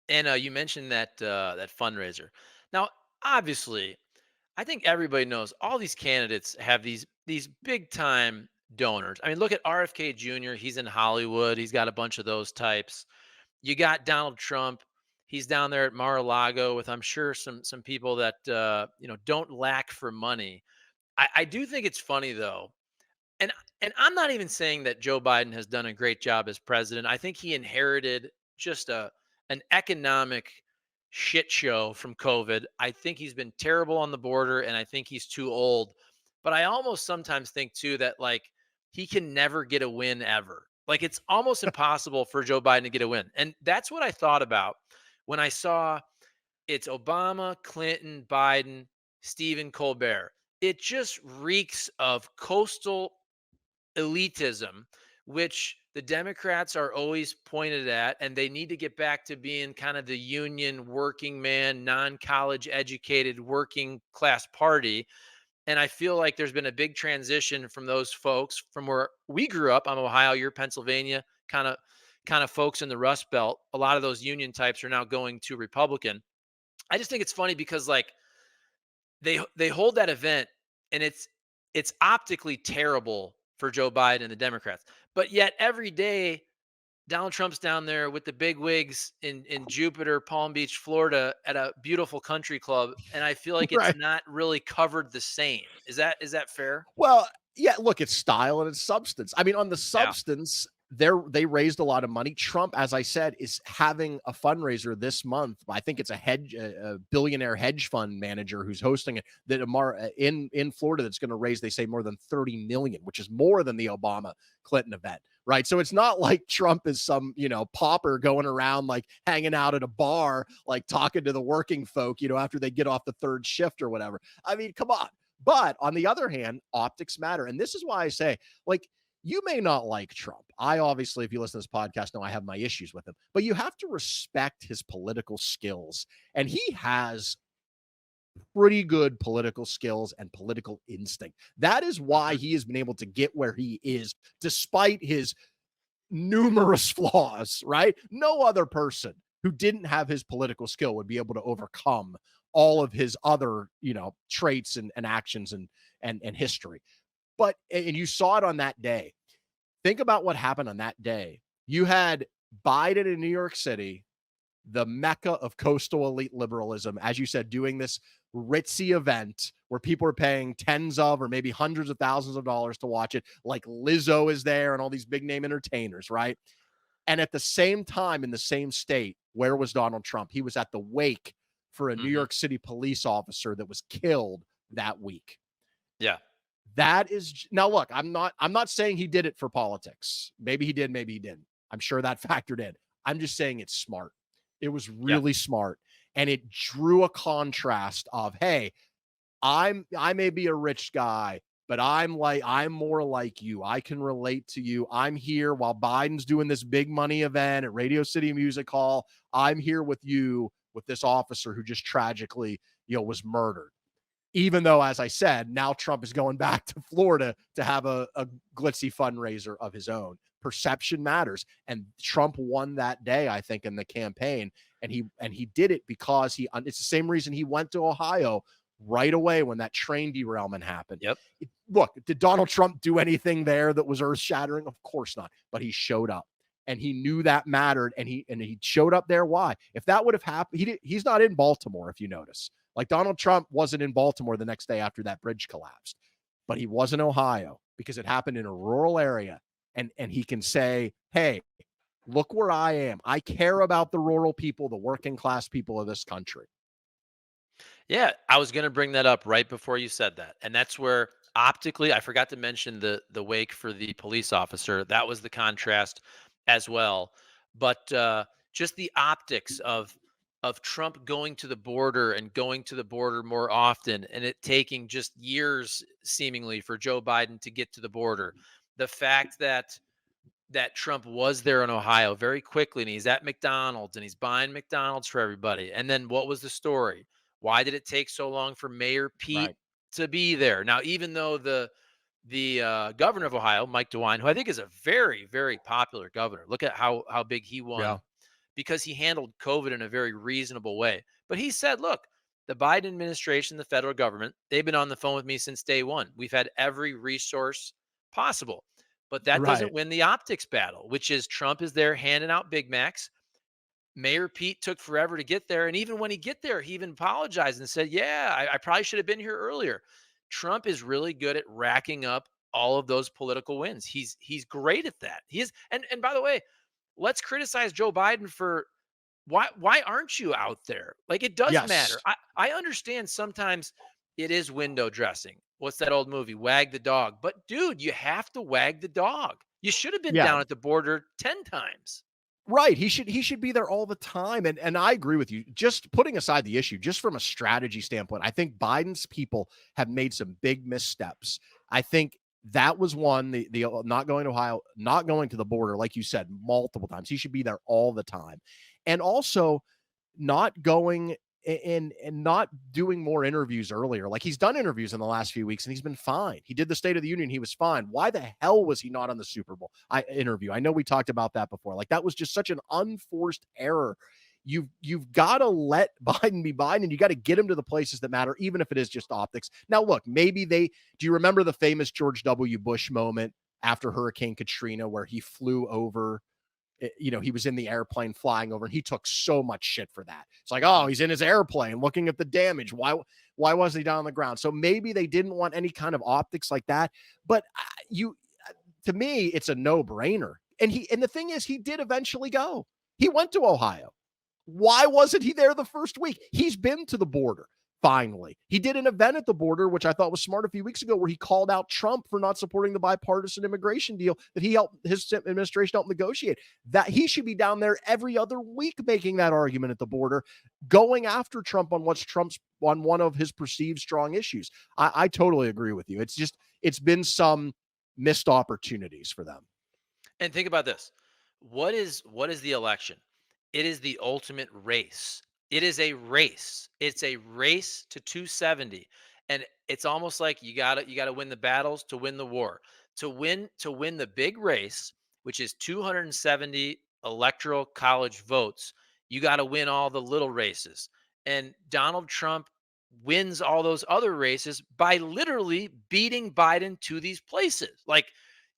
And you mentioned that fundraiser. Now, obviously, I think everybody knows all these candidates have these big time donors. I mean, look at RFK Jr. He's in Hollywood. He's got a bunch of those types. You got Donald Trump. He's down there at Mar-a-Lago with, I'm sure, some people that don't lack for money. I do think it's funny though, and I'm not even saying that Joe Biden has done a great job as president. I think he inherited just an economic shit show from COVID. I think he's been terrible on the border, and I think he's too old. But I almost sometimes think too that like he can never get a win ever. Like it's almost impossible for Joe Biden to get a win. And that's what I thought about when I saw it's Obama, Clinton, Biden, Stephen Colbert. It just reeks of coastal elitism, which the Democrats are always pointed at, and they need to get back to being kind of the union working man, non college educated working class party. And I feel like there's been a big transition from those folks from where we grew up. I'm Ohio, you're Pennsylvania, kind of folks in the Rust Belt. A lot of those union types are now going to Republican. I just think it's funny because like they hold that event and it's optically terrible for Joe Biden and the Democrats. But yet every day Donald Trump's down there with the big wigs in Jupiter, Palm Beach, Florida at a beautiful country club, and I feel like it's Right. not really covered the same. Is that fair? Well, yeah, look, it's style and it's substance. I mean, on the Yeah. substance, they raised a lot of money. Trump, as I said, is having a fundraiser this month. I think it's a billionaire hedge fund manager who's hosting it that in Florida that's going to raise, they say, more than 30 million, which is more than the Obama Clinton event. Right. So it's not like Trump is some, pauper going around like hanging out at a bar, like talking to the working folk, after they get off the third shift or whatever. I mean, come on. But on the other hand, optics matter. And this is why I say, like, you may not like Trump. I obviously, if you listen to this podcast, know I have my issues with him, but you have to respect his political skills. And he has pretty good political skills and political instinct. That is why Mhm. he has been able to get where he is, despite his numerous flaws, right? No other person who didn't have his political skill would be able to overcome all of his other, traits and actions and history. But and you saw it on that day. Think about what happened on that day. You had Biden in New York City, the mecca of coastal elite liberalism, as you said, doing this ritzy event where people are paying tens of or maybe hundreds of thousands of dollars to watch it. Like Lizzo is there and all these big name entertainers, right? And at the same time, in the same state, where was Donald Trump? He was at the wake for a New Mhm. York City police officer that was killed that week. Yeah. That is now look, I'm not saying he did it for politics. Maybe he did, maybe he didn't. I'm sure that factored in. I'm just saying it's smart. It was Yeah. really smart. And it drew a contrast of, hey, I may be a rich guy, but I'm more like you. I can relate to you. I'm here while Biden's doing this big money event at Radio City Music Hall. I'm here with you with this officer who just tragically, was murdered. Even though, as I said, now Trump is going back to Florida to have a glitzy fundraiser of his own. Perception matters. And Trump won that day, I think, in the campaign. And he did it because it's the same reason he went to Ohio right away when that train derailment happened. Yep. Look, did Donald Trump do anything there that was earth shattering? Of course not. But he showed up. And he knew that mattered, and he showed up there. Why? If that would have happened, he's not in Baltimore, if you notice. Like Donald Trump wasn't in Baltimore the next day after that bridge collapsed, but he was in Ohio because it happened in a rural area. And he can say, hey, look where I am. I care about the rural people, the working class people of this country. Yeah, I was going to bring that up right before you said that. And that's where optically I forgot to mention the wake for the police officer. That was the contrast. as well. But just the optics of Trump going to the border and going to the border more often, and it taking just years seemingly for Joe Biden to get to the border. The fact that Trump was there in Ohio very quickly, and he's at McDonald's and he's buying McDonald's for everybody. And then what was the story? Why did it take so long for Mayor Pete Right. to be there? Now, even though the governor of Ohio, Mike DeWine, who I think is a very, very popular governor. Look at how big he Yeah. won because he handled COVID in a very reasonable way. But he said, look, the Biden administration, the federal government, they've been on the phone with me since day one. We've had every resource possible. But that doesn't Right. win the optics battle, which is Trump is there handing out Big Macs. Mayor Pete took forever to get there. And even when he get there, he even apologized and said, yeah, I probably should have been here earlier. Trump is really good at racking up all of those political wins. He's great at that. He is, and by the way, let's criticize Joe Biden for why aren't you out there? Like it does Yes. matter. I understand sometimes it is window dressing. What's that old movie? Wag the dog. But dude, you have to wag the dog. You should have been Yeah. down at the border 10 times. Right. He should be there all the time. And I agree with you. Just putting aside the issue, just from a strategy standpoint, I think Biden's people have made some big missteps. I think that was one, the not going to Ohio, not going to the border, like you said, multiple times. He should be there all the time. And also not going and not doing more interviews earlier. Like he's done interviews in the last few weeks and he's been fine. He did the State of the Union, he was fine. Why the hell was he not on the Super Bowl interview? I know we talked about that before. Like that was just such an unforced error. You've got to let Biden be Biden and you got to get him to the places that matter, even if it is just optics. Now, look, maybe do you remember the famous George W. Bush moment after Hurricane Katrina where he flew over he was in the airplane flying over and he took so much shit for that. It's like, oh, Mhm. he's in his airplane looking at the damage. Why wasn't he down on the ground? So maybe they didn't want any kind of optics like that. But to me, it's a no-brainer. And the thing is, he did eventually go. He went to Ohio. Why wasn't he there the first week? He's been to the border. Finally, he did an event at the border, which I thought was smart a few weeks ago, where he called out Trump for not supporting the bipartisan immigration deal that his administration helped negotiate. That he should be down there every other week making that argument at the border, going after Trump on on one of his perceived strong issues. I totally agree with you. It's been some missed opportunities for them. And think about this. What is the election? It is the ultimate race. It is a race. It's a race to 270. And it's almost like you got to win the battles to win the war. To win the big race, which is 270 electoral college votes, you got to win all the little races. And Donald Trump wins all those other races by literally beating Biden to these places. Like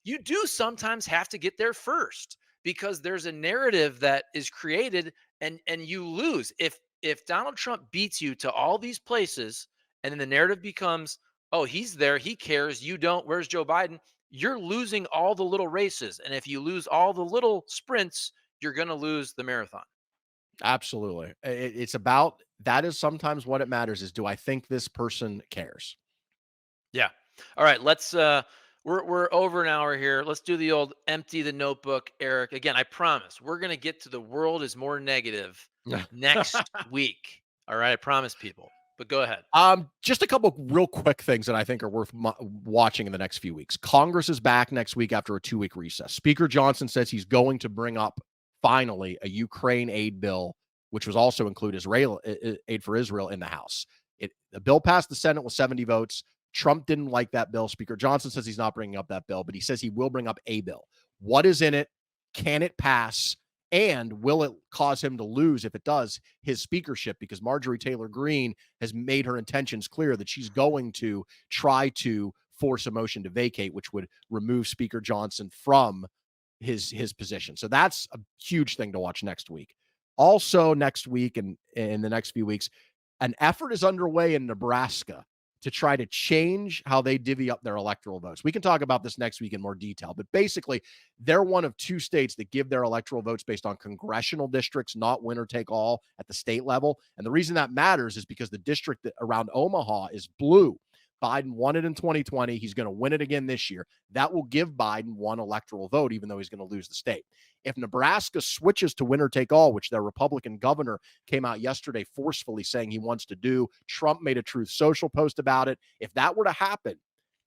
you do sometimes have to get there first because there's a narrative that is created and you lose if Donald Trump beats you to all these places and then the narrative becomes, oh, he's there, he cares, you don't, where's Joe Biden? You're losing all the little races, and if you lose all the little sprints, you're going to lose the marathon. Absolutely. It's about that is sometimes what it matters is, do I think this person cares? Yeah. All right, let's we're over an hour here. Let's do the old empty the notebook, Eric. Again, I promise we're going to get to the world is more negative next week. All right, I promise people. But go ahead. Just a couple real quick things that I think are worth watching in the next few weeks. Congress is back next week after a 2-week recess. Speaker Johnson says he's going to bring up finally a Ukraine aid bill, which was also include Israel aid for Israel in the House. The bill passed the Senate with 70 votes. Trump didn't like that bill. Speaker Johnson says he's not bringing up that bill, but he says he will bring up a bill. What is in it? Can it pass? And will it cause him to lose, if it does, his speakership? Because Marjorie Taylor Greene has made her intentions clear that she's going to try to force a motion to vacate, which would remove Speaker Johnson from his position. So that's a huge thing to watch next week. Also, next week and in the next few weeks, an effort is underway in Nebraska to try to change how they divvy up their electoral votes. We can talk about this next week in more detail, but basically, they're one of two states that give their electoral votes based on congressional districts, not winner take all at the state level. And the reason that matters is because the district around Omaha is blue. Biden won it in 2020. He's going to win it again this year. That will give Biden one electoral vote, even though he's going to lose the state. If Nebraska switches to winner take all, which their Republican governor came out yesterday forcefully saying he wants to do, Trump made a Truth Social post about it. If that were to happen,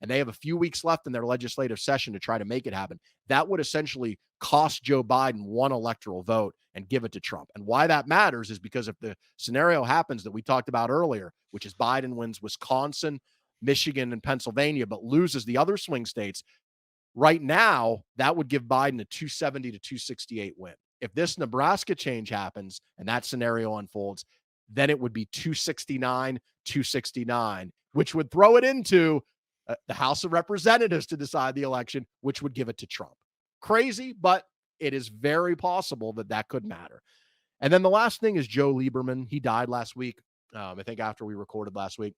and they have a few weeks left in their legislative session to try to make it happen, that would essentially cost Joe Biden one electoral vote and give it to Trump. And why that matters is because if the scenario happens that we talked about earlier, which is Biden wins Wisconsin, Michigan, and Pennsylvania, but loses the other swing states, right now, that would give Biden a 270 to 268 win. If this Nebraska change happens and that scenario unfolds, then it would be 269, 269, which would throw it into the House of Representatives to decide the election, which would give it to Trump. Crazy, but it is very possible that that could matter. And then the last thing is Joe Lieberman. He died last week, I think after we recorded last week.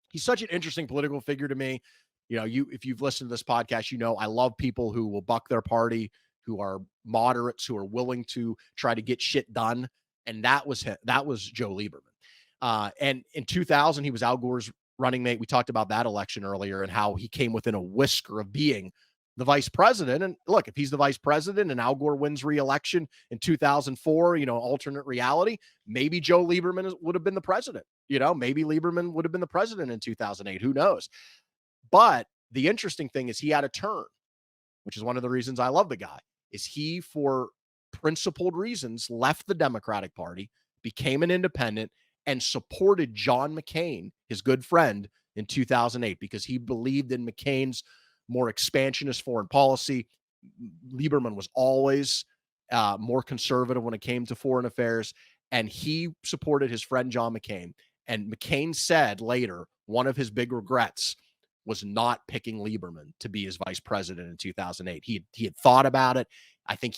He's such an interesting political figure to me. You know, if you've listened to this podcast, you know I love people who will buck their party, who are moderates, who are willing to try to get shit done. And that was him. That was Joe Lieberman. And in 2000, he was Al Gore's running mate. We talked about that election earlier and how he came within a whisker of being the vice president. And look, if he's the vice president and Al Gore wins re-election in 2004, you know, alternate reality, maybe Joe Lieberman would have been the president. You know, maybe Lieberman would have been the president in 2008. Who knows? But the interesting thing is he had a turn, which is one of the reasons I love the guy, is he, for principled reasons, left the Democratic Party, became an independent, and supported John McCain, his good friend, in 2008 because he believed in McCain's more expansionist foreign policy. Lieberman was always more conservative when it came to foreign affairs, and he supported his friend John McCain. And McCain said later one of his big regrets was not picking Lieberman to be his vice president in 2008. He had thought about it. I think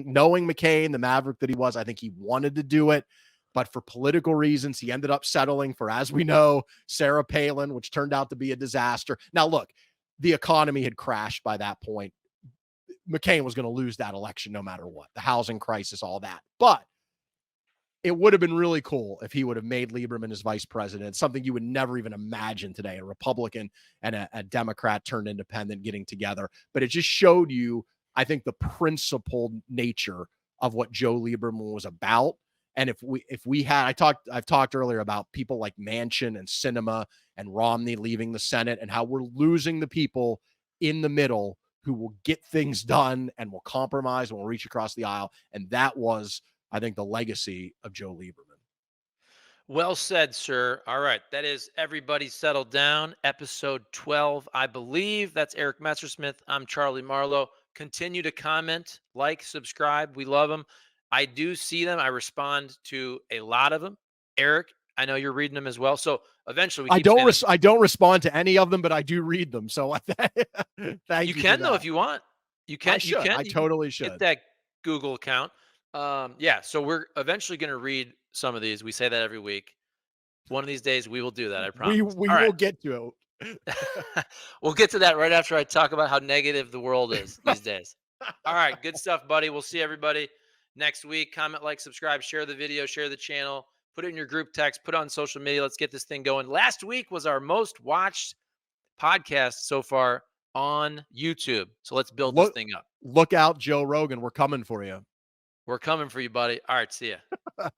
knowing McCain, the maverick that he was, I think he wanted to do it. But for political reasons, he ended up settling for, as we know, Sarah Palin, which turned out to be a disaster. Now, look, the economy had crashed by that point. McCain was going to lose that election no matter what. The housing crisis, all that. But it would have been really cool if he would have made Lieberman his vice president, something you would never even imagine today, a Republican and a Democrat turned independent getting together. But it just showed you, I think, the principled nature of what Joe Lieberman was about. And if we had, I've talked earlier about people like Manchin and Sinema and Romney leaving the Senate and how we're losing the people in the middle who will get things done and will compromise and will reach across the aisle. And that was, I think, the legacy of Joe Lieberman. Well said, sir. All right. That is Everybody Settle Down, episode 12, I believe. That's Eric Messersmith. I'm Charlie Marlow. Continue to comment, like, subscribe. We love them. I do see them. I respond to a lot of them. Eric, I know you're reading them as well. So eventually we keep I don't respond to any of them, but I do read them. So thank you. You can, though, if you want. You can. You can. I totally should. Get that Google account. Yeah. So we're eventually going to read some of these. We say that every week. One of these days we will do that. I promise. We will get to it. We'll get to that right after I talk about how negative the world is these days. All right. Good stuff, buddy. We'll see everybody next week. Comment, like, subscribe, share the video, share the channel, put it in your group text, put it on social media. Let's get this thing going. Last week was our most watched podcast so far on YouTube. So let's build this thing up. Look out, Joe Rogan. We're coming for you. We're coming for you, buddy. All right. See ya.